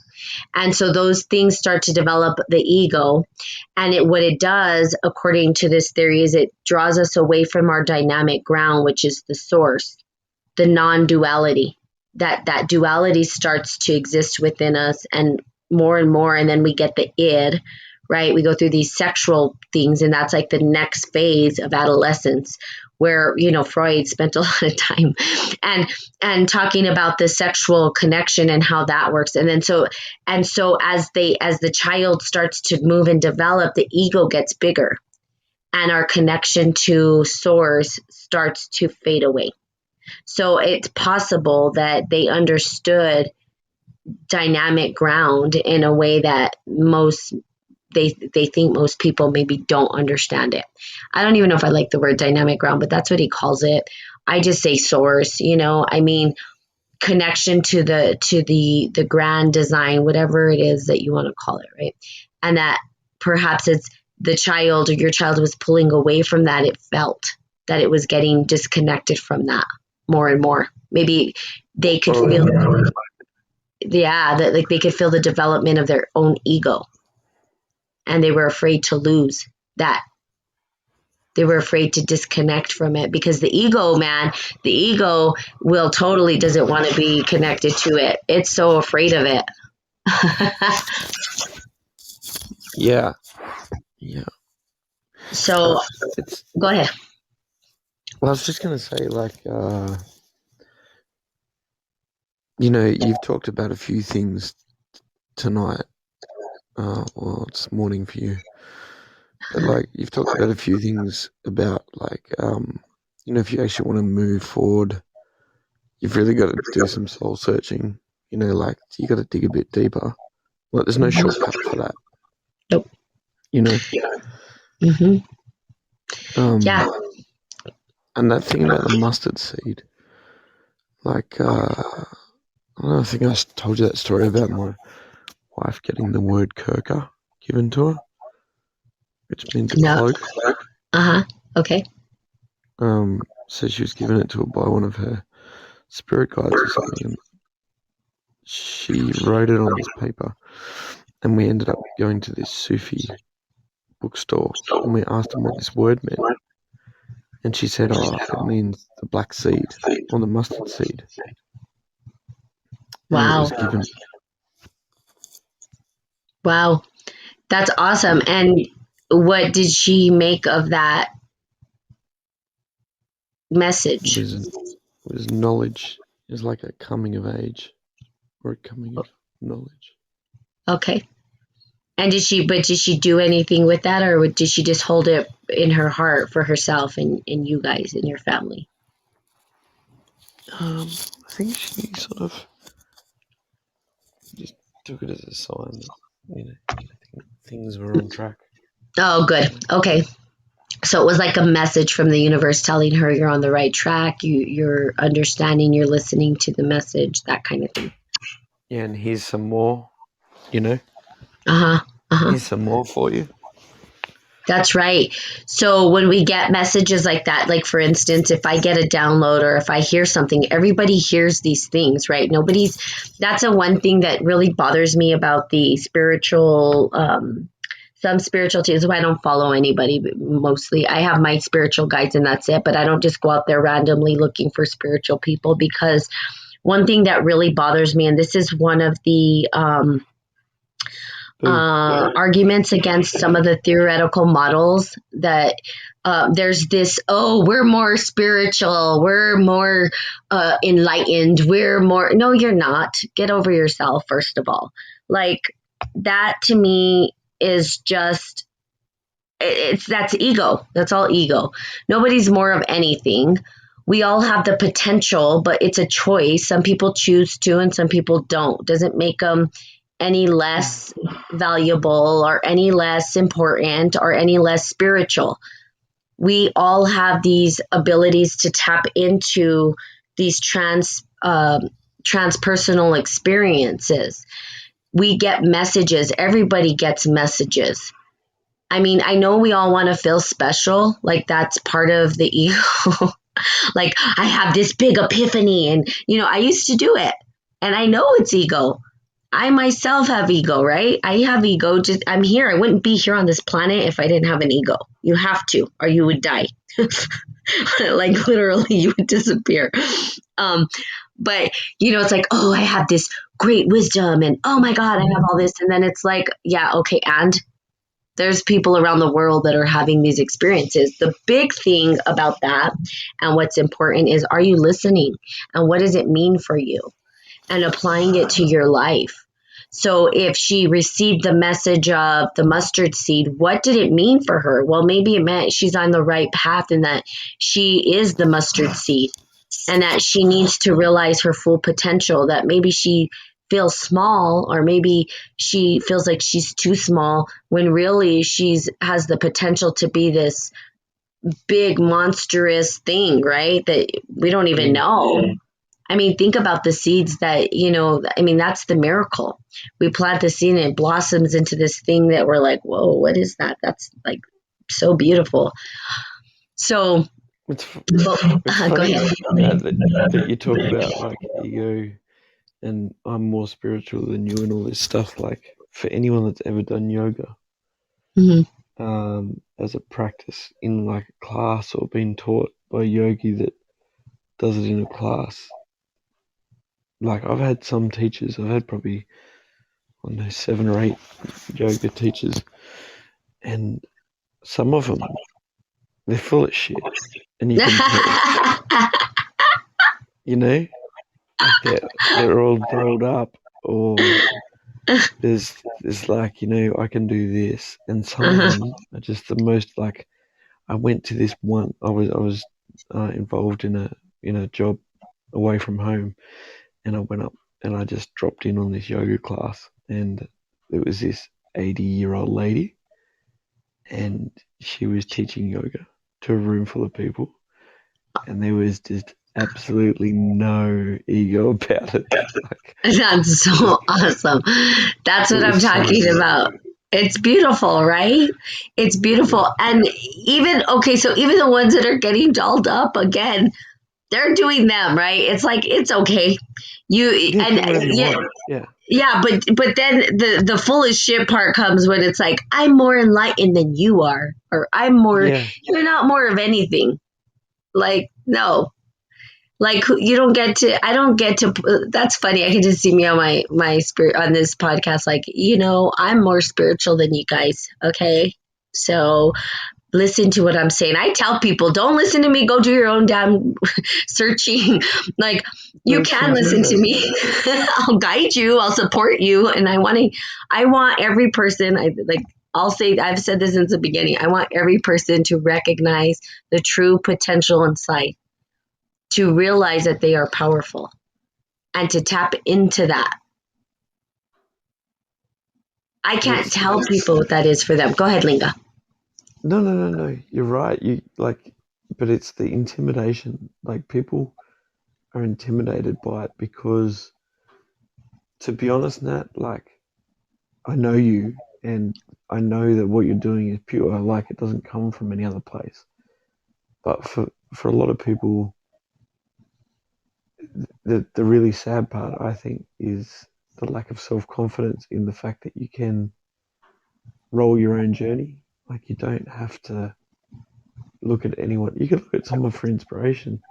And so those things start to develop the ego. And what it does, according to this theory, is it draws us away from our dynamic ground, which is the source, the non-duality. That duality starts to exist within us and more. And then we get the id, right? We go through these sexual things, and that's like the next phase of adolescence, where Freud spent a lot of time and talking about the sexual connection and how that works. And so as the child starts to move and develop, the ego gets bigger and our connection to source starts to fade away. So it's possible that they understood dynamic ground in a way that they think most people maybe don't understand it. I don't even know if I like the word dynamic ground, but that's what he calls it. I just say source, connection to the grand design, whatever it is that you want to call it, right? And that perhaps it's the child or your child was pulling away from that. It felt that it was getting disconnected from that more and more. Maybe they could feel, that like they could feel the development of their own ego. And they were afraid to lose that. They were afraid to disconnect from it because the ego will totally doesn't want to be connected to it. It's so afraid of it. Yeah. So go ahead. Well, I was just going to say, you've talked about a few things tonight. Well, it's morning for you. But you've talked about a few things about if you actually want to move forward, you've really got to do some soul searching. You got to dig a bit deeper. There's no shortcut for that. Nope. Mm-hmm. Yeah. And that thing about the mustard seed, I think I told you that story about my wife getting the word Kirka given to her, which means a cloak. Okay. So she was given it to her by one of her spirit guides or something, and she wrote it on this paper, and we ended up going to this Sufi bookstore, and we asked them what this word meant, and she said, it means the black seed, or the mustard seed. Wow. And it was given. Wow. That's awesome. And what did she make of that message? It was knowledge. It was like a coming of age or a coming of knowledge. Okay. And did she do anything with that, or did she just hold it in her heart for herself and you guys and your family? I think she sort of just took it as a sign that things were on track. Oh, good. Okay. So it was like a message from the universe telling her you're on the right track, you're understanding, you're listening to the message, that kind of thing. Yeah, and here's some more, Here's some more for you. That's right. So when we get messages like that, like for instance, if I get a download or if I hear something, everybody hears these things, right? That's one thing that really bothers me about the spiritual, some spiritual teams. I don't follow anybody, but mostly I have my spiritual guides and that's it. But I don't just go out there randomly looking for spiritual people, because one thing that really bothers me, and this is one of the arguments against some of the theoretical models that there's this, oh, we're more spiritual, we're more enlightened, we're more, no, you're not. Get over yourself, first of all. Like, that to me is just, that's ego. That's all ego. Nobody's more of anything. We all have the potential, but it's a choice. Some people choose to and some people don't. Doesn't make them any less valuable or any less important or any less spiritual. We all have these abilities to tap into these transpersonal experiences. We get messages. Everybody gets messages. I mean, I know we all want to feel special, like that's part of the ego. Like, I have this big epiphany, and I used to do it, and I know it's ego. I myself have ego, right? I have ego. Just, I'm here. I wouldn't be here on this planet if I didn't have an ego. You have to, or you would die. Like, literally, you would disappear. Um, but it's like, oh, I have this great wisdom, and oh my God, I have all this, and then it's like, yeah, okay, and there's people around the world that are having these experiences. The big thing about that and what's important is, are you listening? And what does it mean for you? And applying it to your life. So if she received the message of the mustard seed, what did it mean for her? Well, maybe it meant she's on the right path and that she is the mustard seed and that she needs to realize her full potential, that maybe she feels small or maybe she feels like she's too small when really she's has the potential to be this big monstrous thing, right? That we don't even know. I mean, think about the seeds that, I mean, that's the miracle. We plant the seed and it blossoms into this thing that we're like, whoa, what is that? That's like so beautiful. So, It's it's go funny ahead. that you talk about like ego and I'm more spiritual than you and all this stuff. Like for anyone that's ever done yoga, Mhm. as a practice in like a class or been taught by a yogi that does it in a class. Like I've had some teachers, I've had probably I don't know 7 or 8 yoga teachers, and some of them they're full of shit, and you can tell. You know, like they're all dolled up, or there's like I can do this, and some of Uh-huh. them are just the most like. I went to this one. I was involved in a job away from home, and I went up and I just dropped in on this yoga class, and there was this 80-year-old lady, and she was teaching yoga to a room full of people, and there was just absolutely no ego about it. Like That's so it, awesome. That's it what I'm was so talking good. about. It's beautiful, right? It's Yeah, beautiful. And even, okay, so even the ones that are getting dolled up again, they're doing them, right? It's like, it's okay. You, yeah, and do whatever you yeah, want. Yeah, yeah, but then the fullest shit part comes when it's like, I'm more enlightened than you are, or I'm more, yeah. you're not more of anything. Like, no, like, you don't get to, I don't get to, that's funny. I can just see me on my spirit on this podcast, like, I'm more spiritual than you guys. Okay. So listen to what I'm saying. I tell people, don't listen to me, go do your own damn searching. Like, you No, it's can legit listen to though. me. I'll guide you, I'll support you, and I want every person, I'll say, I've said this since the beginning, I want every person to recognize the true potential inside, to realize that they are powerful and to tap into that. I can't It's tell people what that is for them. Go ahead, Linga. no, no, no, no. You're right. You like, but it's the intimidation. Like people are intimidated by it because, to be honest, Nat, like I know you, and I know that what you're doing is pure. Like it doesn't come from any other place. But for a lot of people, the really sad part, I think, is the lack of self confidence in the fact that you can roll your own journey. Like you don't have to look at anyone. You can look at someone for inspiration,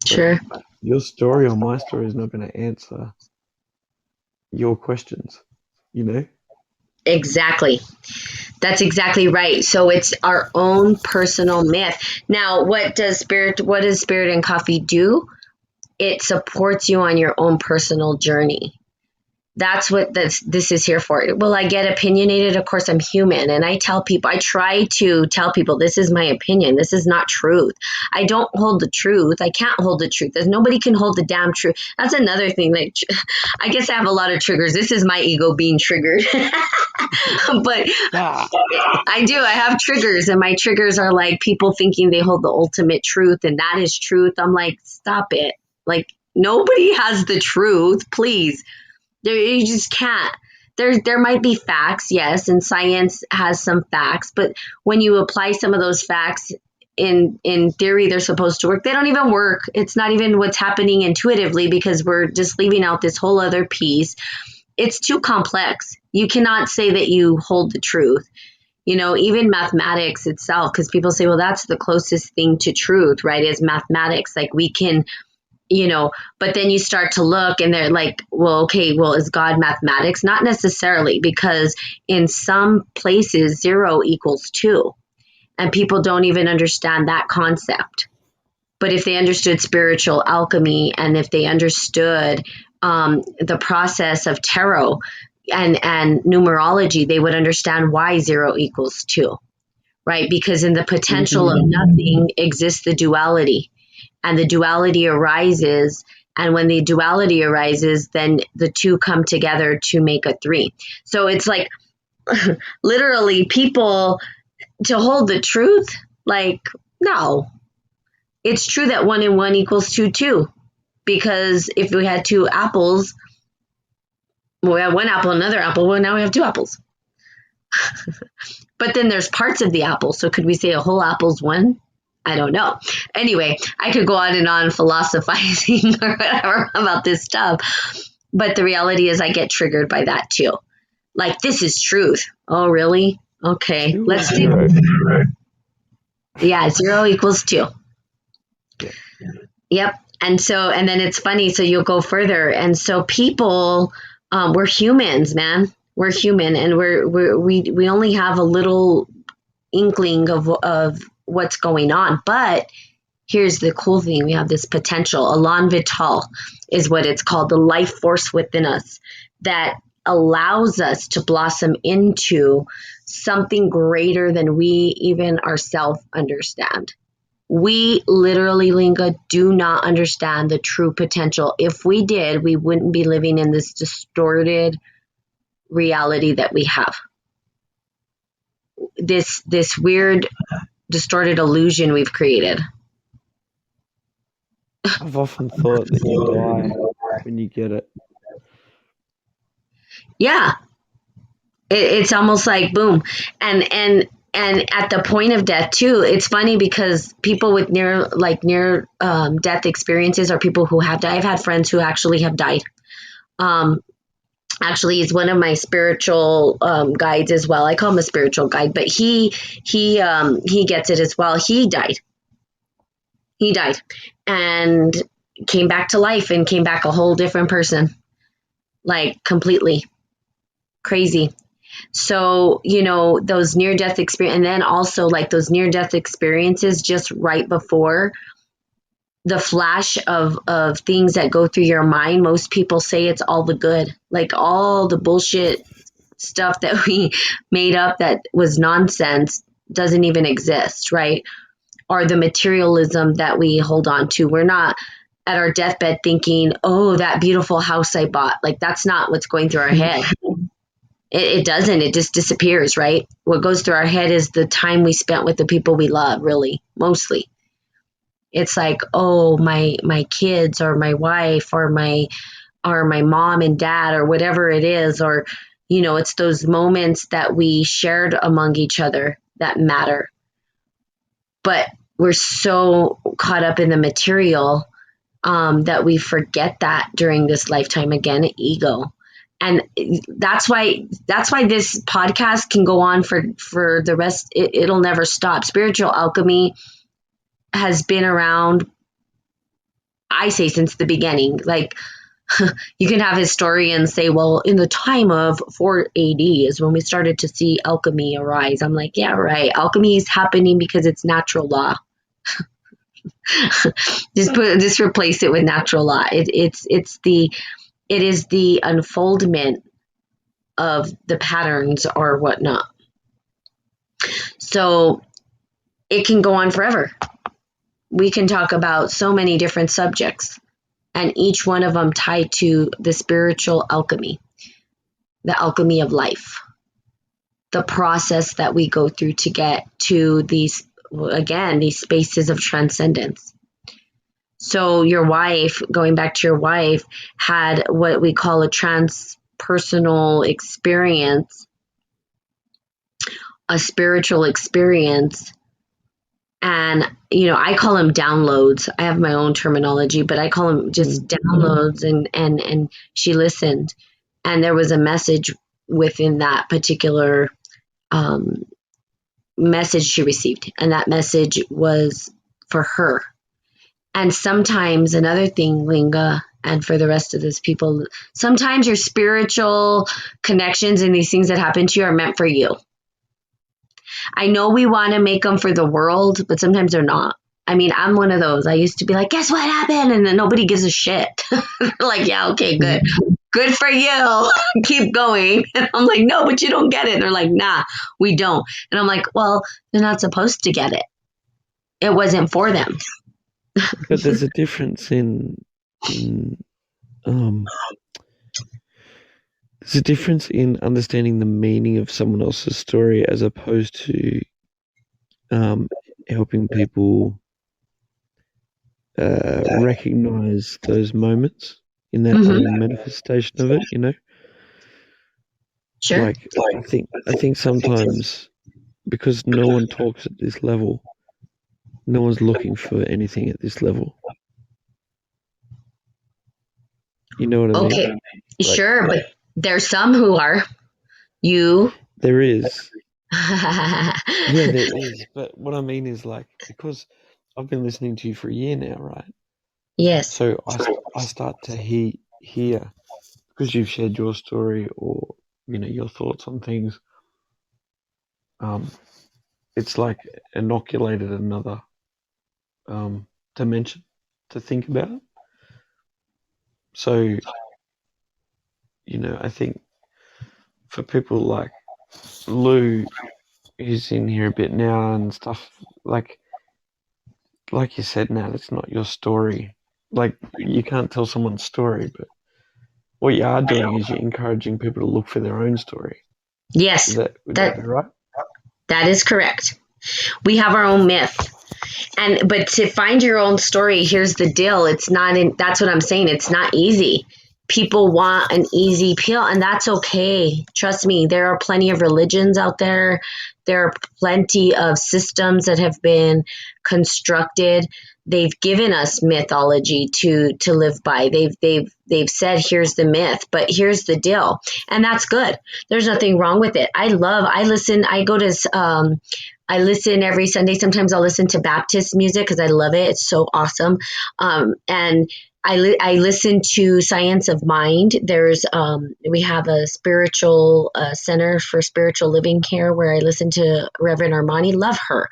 but Sure. your story or my story is not going to answer your questions. You know, Exactly. That's exactly right. So it's our own personal myth. Now, what does Spirit and Coffee do? It supports you on your own personal journey. That's what this is here for. Will I get opinionated? Of course, I'm human. And I try to tell people, this is my opinion. This is not truth. I don't hold the truth. I can't hold the truth. There's nobody can hold the damn truth. That's another thing. Like, I guess I have a lot of triggers. This is my ego being triggered. But Yeah. I do. I have triggers, and my triggers are like people thinking they hold the ultimate truth, and that is truth. I'm like, stop it. Like, nobody has the truth. Please. You just can't. There might be facts, yes, and science has some facts, but when you apply some of those facts in theory, they're supposed to work. They don't even work. It's not even what's happening intuitively because we're just leaving out this whole other piece. It's too complex. You cannot say that you hold the truth. Even mathematics itself, because people say, well, that's the closest thing to truth, right? Is mathematics. Like we can but then you start to look and they're like, well, okay, well, is God mathematics? Not necessarily, because in some places, 0 equals 2. And people don't even understand that concept. But if they understood spiritual alchemy and if they understood the process of tarot and numerology, they would understand why 0 equals 2, right? Because in the potential of nothing exists the duality, and the duality arises. And when the duality arises, then the two come together to make a 3. So it's like literally people to hold the truth. Like, no, it's true that 1 and 1 equals 2 too. Because if we had 2 apples, well, we have 1 apple, another apple. Well, now we have 2 apples. But then there's parts of the apple. So could we say a whole apple's 1? I don't know. Anyway, I could go on and on philosophizing or whatever about this stuff. But the reality is I get triggered by that too. Like, this is truth. Oh, really? Okay. 2 or Let's do 0? Yeah, 0 equals 2. Yeah. Yep. And then it's funny. So you'll go further. And so people, we're humans, man. We're human, and we only have a little inkling of what's going on. But here's the cool thing. We have this potential. Elan Vital is what it's called, the life force within us that allows us to blossom into something greater than we even ourselves understand. We literally, Linga, do not understand the true potential. If we did, we wouldn't be living in this distorted reality that we have. This weird, distorted illusion we've created. I've often thought that you die when you get it. Yeah, it's almost like boom, and at the point of death too. It's funny because people with near death experiences are people who have died. I've had friends who actually have died. Actually, he's one of my spiritual guides as well. I call him a spiritual guide, but he gets it as well. He died and came back to life and came back a whole different person, like completely crazy. So, those near death experience, and then also like those near death experiences just right before the flash of things that go through your mind. Most people say it's all the good, like all the bullshit stuff that we made up that was nonsense doesn't even exist, right? Or the materialism that we hold on to. We're not at our deathbed thinking, oh, that beautiful house I bought. Like, that's not what's going through our head. It doesn't. It just disappears, right? What goes through our head is the time we spent with the people we love, really, mostly. It's like, oh, my kids or my wife or my mom and dad or whatever it is, or it's those moments that we shared among each other that matter. But we're so caught up in the material that we forget that during this lifetime. Again, ego. And that's why this podcast can go on for the rest. It'll never stop. Spiritual alchemy has been around, I say, since the beginning. Like, You can have historians say, well, in the time of 4 AD is when we started to see alchemy arise. I'm like, yeah, right. Alchemy is happening because it's natural law. Just replace it with natural law. It is the unfoldment of the patterns or whatnot. So it can go on forever. We can talk about so many different subjects, and each one of them tied to the spiritual alchemy, the alchemy of life, the process that we go through to get to these, again, these spaces of transcendence. So your wife, going back to your wife, had what we call a transpersonal experience, a spiritual experience. And, I call them downloads. I have my own terminology, but I call them just downloads. And she listened. And there was a message within that particular message she received. And that message was for her. And sometimes another thing, Linga, and for the rest of these people, sometimes your spiritual connections and these things that happen to you are meant for you. I know we want to make them for the world, but sometimes they're not. I mean, I'm one of those. I used to be like, guess what happened? And then nobody gives a shit. Like, yeah, okay, good. Good for you. Keep going. And I'm like, no, but you don't get it. And they're like, nah, we don't. And I'm like, well, they're not supposed to get it. It wasn't for them. But there's a difference there's a difference in understanding the meaning of someone else's story as opposed to helping people recognize those moments in that own manifestation of it. Sure. Like I think sometimes because no one talks at this level, no one's looking for anything at this level. You know what I mean? Okay. Sure, but there's some who are. You. There is. Yeah, there is. But what I mean is, like, because I've been listening to you for a year now, right? Yes. So I start to hear because you've shared your story or your thoughts on things. It's like inoculated another dimension to think about. So I think for people like Lou, who's in here a bit now and stuff, like you said, Nat, it's not your story. Like you can't tell someone's story, but what you are doing is you're encouraging people to look for their own story. Yes. Would that be right? That is correct. We have our own myth. But to find your own story, here's the deal. That's what I'm saying. It's not easy. People want an easy pill, and that's okay. Trust me, there are plenty of religions out there. There are plenty of systems that have been constructed. They've given us mythology to live by. They've said, here's the myth, but here's the deal. And that's good. There's nothing wrong with it. I listen every Sunday. Sometimes I'll listen to Baptist music because I love it. It's so awesome. And I listen to Science of Mind. We have a spiritual center for spiritual living care where I listen to Reverend Armani. Love her.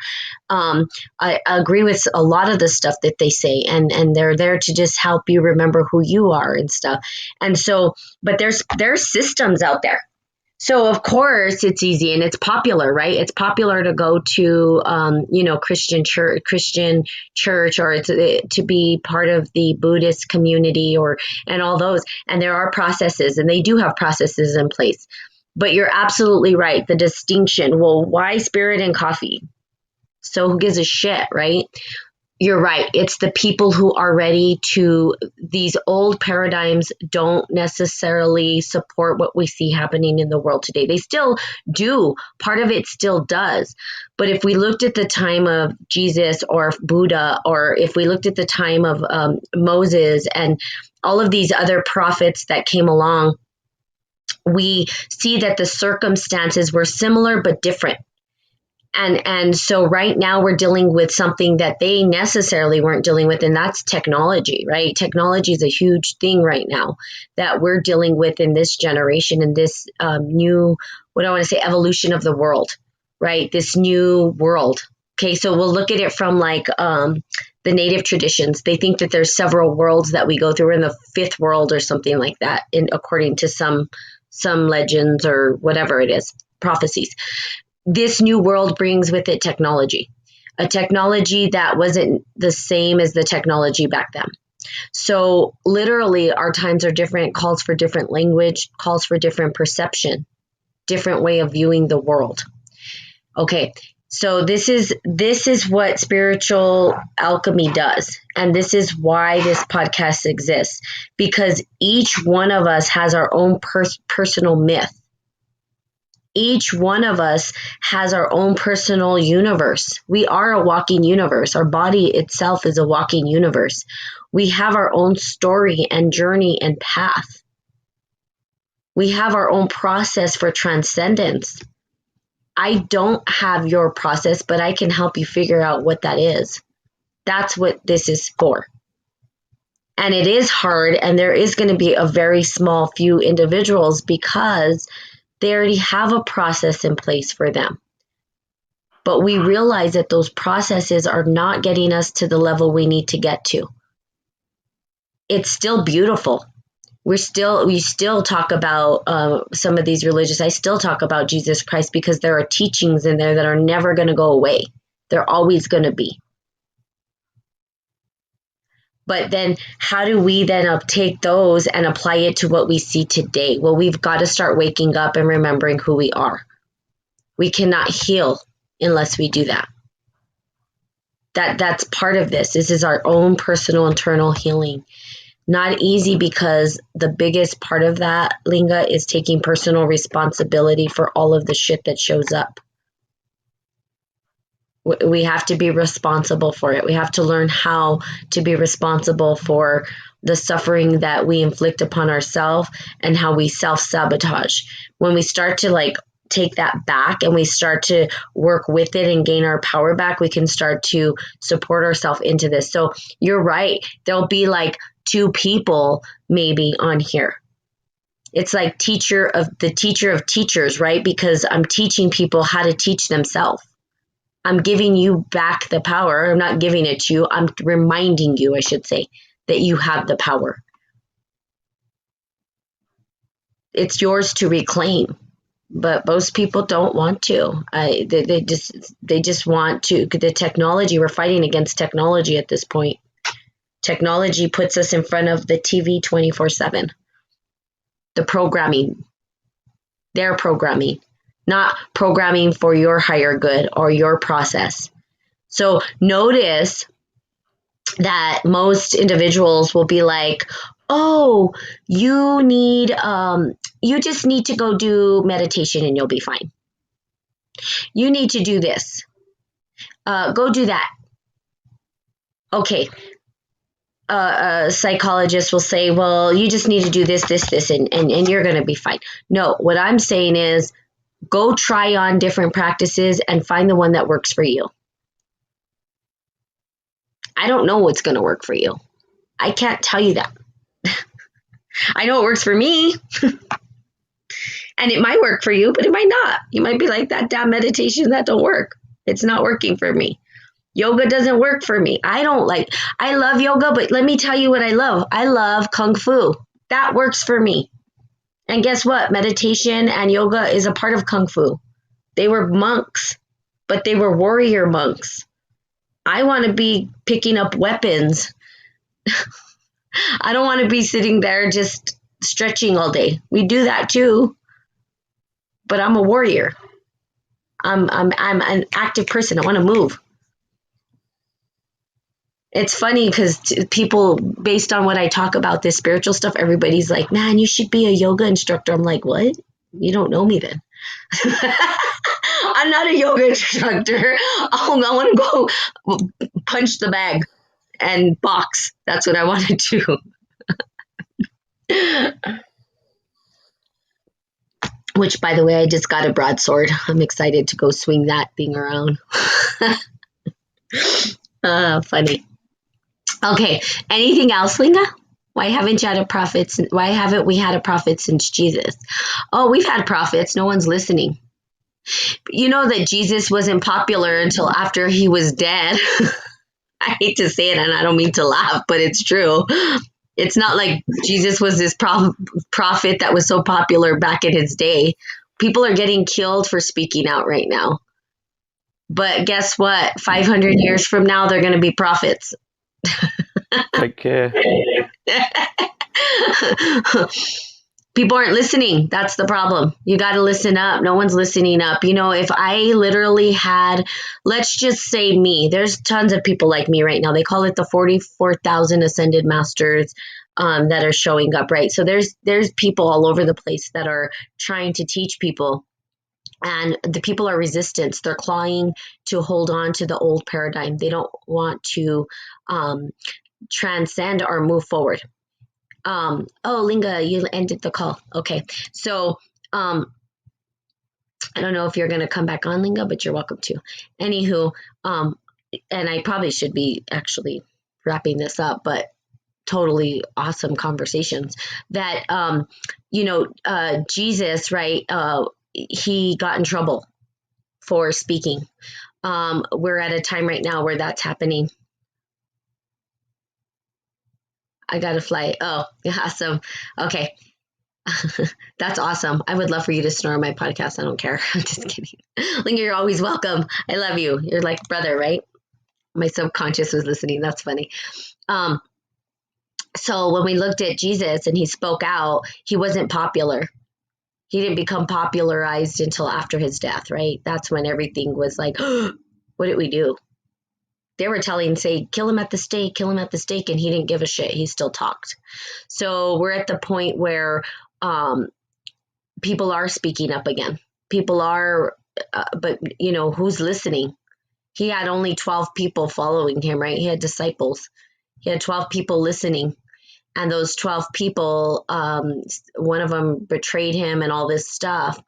I agree with a lot of the stuff that they say, and they're there to just help you remember who you are and stuff. And so, but there's systems out there. So of course it's easy and it's popular, right? It's popular to go to, Christian church, or to be part of the Buddhist community and all those. And there are processes, and they do have processes in place. But you're absolutely right. The distinction. Well, why spirit and coffee? So who gives a shit, right? You're right. It's the people who are ready to, these old paradigms don't necessarily support what we see happening in the world today. They still do. Part of it still does. But if we looked at the time of Jesus or Buddha, or if we looked at the time of Moses and all of these other prophets that came along, we see that the circumstances were similar but different. And so right now we're dealing with something that they necessarily weren't dealing with, and that's technology, right? Technology is a huge thing right now that we're dealing with in this generation, in this new, what I want to say, evolution of the world, right? This new world. Okay, so we'll look at it from like the native traditions. They think that there's several worlds that we go through. We're in the fifth world or something like that, according to some legends or whatever it is, prophecies. This new world brings with it technology, a technology that wasn't the same as the technology back then. So literally our times are different, calls for different language, calls for different perception, different way of viewing the world. Okay, so this is what spiritual alchemy does. And this is why this podcast exists, because each one of us has our own personal myth. Each one of us has our own personal universe. We are a walking universe. Our body itself is a walking universe. We have our own story and journey and path. We have our own process for transcendence. I don't have your process, but I can help you figure out what that is. That's what this is for. And it is hard, and there is going to be a very small few individuals because they already have a process in place for them. But we realize that those processes are not getting us to the level we need to get to. It's still beautiful. We still talk about some of these religious. I still talk about Jesus Christ because there are teachings in there that are never going to go away. They're always going to be. But then how do we then take those and apply it to what we see today? Well, we've got to start waking up and remembering who we are. We cannot heal unless we do that. That's part of this. This is our own personal internal healing. Not easy, because the biggest part of that, Linga, is taking personal responsibility for all of the shit that shows up. We have to be responsible for it. We have to learn how to be responsible for the suffering that we inflict upon ourselves and how we self-sabotage. When we start to take that back and we start to work with it and gain our power back, we can start to support ourselves into this. So you're right. There'll be like 2 people maybe on here. It's like teacher of teachers, right? Because I'm teaching people how to teach themselves. I'm giving you back the power. I'm not giving it to you. I'm reminding you, I should say, that you have the power. It's yours to reclaim, but most people don't want to. They just want to. The technology, we're fighting against technology at this point. Technology puts us in front of the TV 24/7. The programming, their programming. Not programming for your higher good or your process. So notice that most individuals will be like, oh, you just need to go do meditation and you'll be fine. You need to do this. Go do that. Okay. A psychologist will say, well, you just need to do this, and you're going to be fine. No, what I'm saying is, go try on different practices and find the one that works for you. I don't know what's going to work for you. I can't tell you that. I know it works for me. And it might work for you, but it might not. You might be like, that damn meditation, that don't work. It's not working for me. Yoga doesn't work for me. I love yoga, but let me tell you what I love. I love Kung Fu. That works for me. And guess what? Meditation and yoga is a part of Kung Fu. They were monks, but they were warrior monks. I want to be picking up weapons. I don't want to be sitting there just stretching all day. We do that too, but I'm a warrior. I'm an active person. I want to move. It's funny because people, based on what I talk about, this spiritual stuff, everybody's like, man, you should be a yoga instructor. I'm like, what? You don't know me then. I'm not a yoga instructor. Oh, I want to go punch the bag and box. That's what I want to do. which, by the way, I just got a broadsword. I'm excited to go swing that thing around. Funny. Okay. Anything else, Linga? Why haven't you had a prophet? Why haven't we had a prophet since Jesus? Oh, we've had prophets. No one's listening. You know that Jesus wasn't popular until after he was dead. I hate to say it, and I don't mean to laugh, but it's true. It's not like Jesus was this prophet that was so popular back in his day. People are getting killed for speaking out right now. But guess what? 500 years from now, they're going to be prophets. Take care. People aren't listening. That's the problem. You got to listen up. No one's listening up. You know, if I literally had, let's just say me, there's tons of people like me right now. They call it the 44,000 ascended masters that are showing up, right? So there's people all over the place that are trying to teach people. And the people are resistant. They're clawing to hold on to the old paradigm. They don't want to transcend or move forward. Oh, Linga, you ended the call. Okay. So, I don't know if you're going to come back on, Linga, but you're welcome to. Anywho, and I probably should be actually wrapping this up, but totally awesome conversations that, Jesus, right? He got in trouble for speaking. We're at a time right now where that's happening. I got to fly. Oh, awesome. Okay. That's awesome. I would love for you to snore on my podcast. I don't care. I'm just kidding. Linga, you're always welcome. I love you. You're like brother, right? My subconscious was listening. That's funny. So when we looked at Jesus and he spoke out, he wasn't popular. He didn't become popularized until after his death, right? That's when everything was like, what did we do? They were say, kill him at the stake, kill him at the stake. And he didn't give a shit. He still talked. So we're at the point where people are speaking up again. People are, but who's listening? He had only 12 people following him, right? He had disciples. He had 12 people listening. And those 12 people, one of them betrayed him and all this stuff.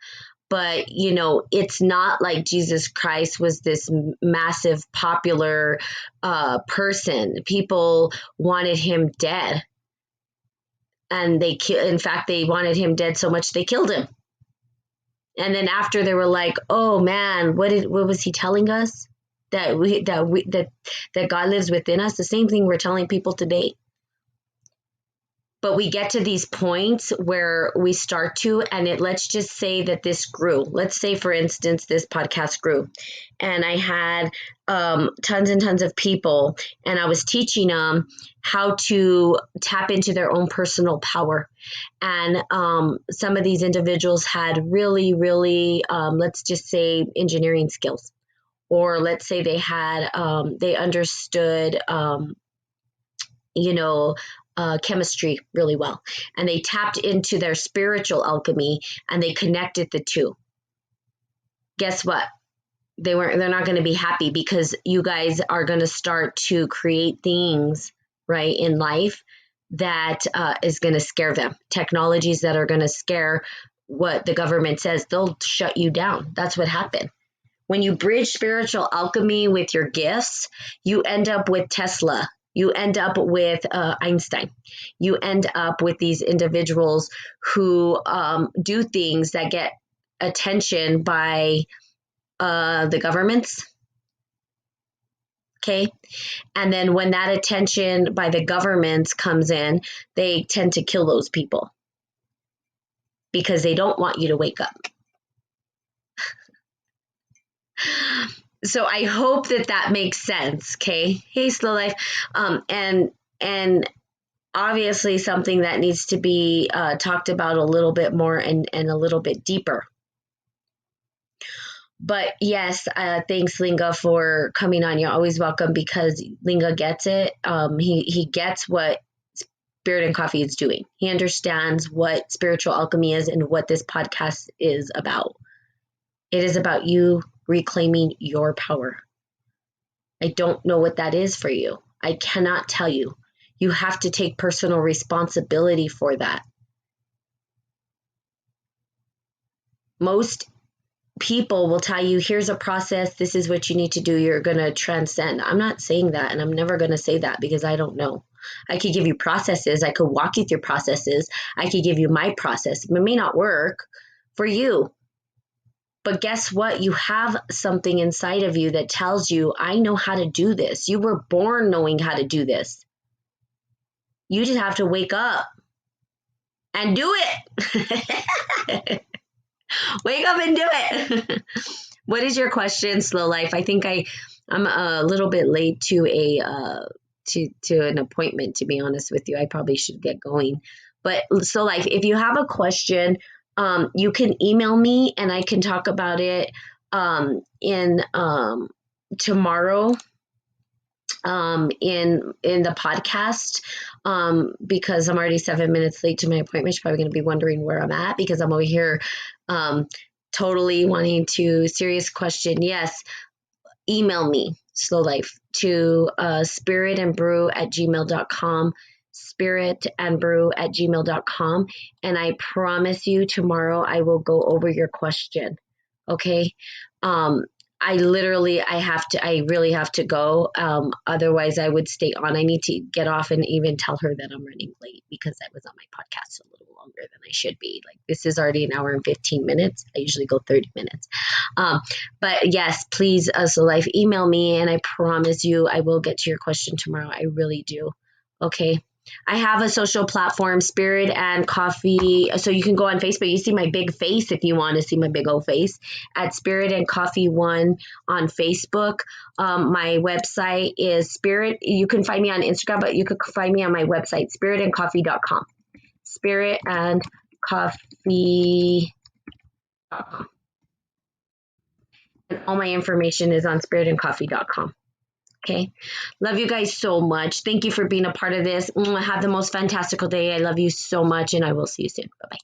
But, it's not like Jesus Christ was this massive popular person. People wanted him dead. And in fact, they wanted him dead so much they killed him. And then after they were like, oh man, what was he telling us? That God lives within us. The same thing we're telling people today. But we get to these points where we start to, and let's just say that this grew. Let's say, for instance, this podcast grew, and I had tons and tons of people, and I was teaching them how to tap into their own personal power. And some of these individuals had really, really, let's just say, engineering skills, or let's say they had, they understood, chemistry really well, and they tapped into their spiritual alchemy and they connected the two. Guess what? They're not going to be happy, because you guys are going to start to create things right in life that is going to scare them. Technologies that are going to scare what the government says. They'll shut you down. That's what happened. When you bridge spiritual alchemy with your gifts, you end up with Tesla. You end up with Einstein. You end up with these individuals who do things that get attention by the governments. Okay. And then when that attention by the governments comes in, they tend to kill those people because they don't want you to wake up. So I hope that makes sense. Okay. Hey, Slow Life. And obviously something that needs to be talked about a little bit more and a little bit deeper. But yes, thanks, Linga, for coming on. You're always welcome, because Linga gets it. He gets what Spirit and Coffee is doing. He understands what spiritual alchemy is and what this podcast is about. It is about you reclaiming your power. I don't know what that is for you. I cannot tell you. You have to take personal responsibility for that. Most people will tell you, here's a process, this is what you need to do, you're going to transcend. I'm not saying that, and I'm never going to say that because I don't know. I could give you processes, I could walk you through processes, I could give you my process. It may not work for you, but guess what? You have something inside of you that tells you, I know how to do this. You were born knowing how to do this. You just have to wake up and do it. Wake up and do it. What is your question, Slow Life? I think I'm a little bit late to to an appointment, to be honest with you. I probably should get going. But Slow Life, if you have a question, you can email me and I can talk about it in tomorrow in the podcast, because I'm already 7 minutes late to my appointment. You're probably going to be wondering where I'm at because I'm over here totally wanting to serious question. Yes, email me, Slow Life, to spiritandbrew@gmail.com, spiritandbrew@gmail.com, and I promise you tomorrow I will go over your question. Okay. I really have to go. Otherwise I would stay on. I need to get off and even tell her that I'm running late because I was on my podcast a little longer than I should be. Like, this is already an hour and 15 minutes. I usually go 30 minutes. But yes, please, Slow Life, email me and I promise you I will get to your question tomorrow. I really do. Okay. I have a social platform, Spirit and Coffee. So you can go on Facebook. You see my big face if you want to see my big old face at Spirit and Coffee One on Facebook. My website is Spirit. You can find me on Instagram, but you could find me on my website, spiritandcoffee.com. Spirit and Coffee.com. And all my information is on spiritandcoffee.com. Okay. Love you guys so much. Thank you for being a part of this. Have the most fantastical day. I love you so much, and I will see you soon. Bye-bye.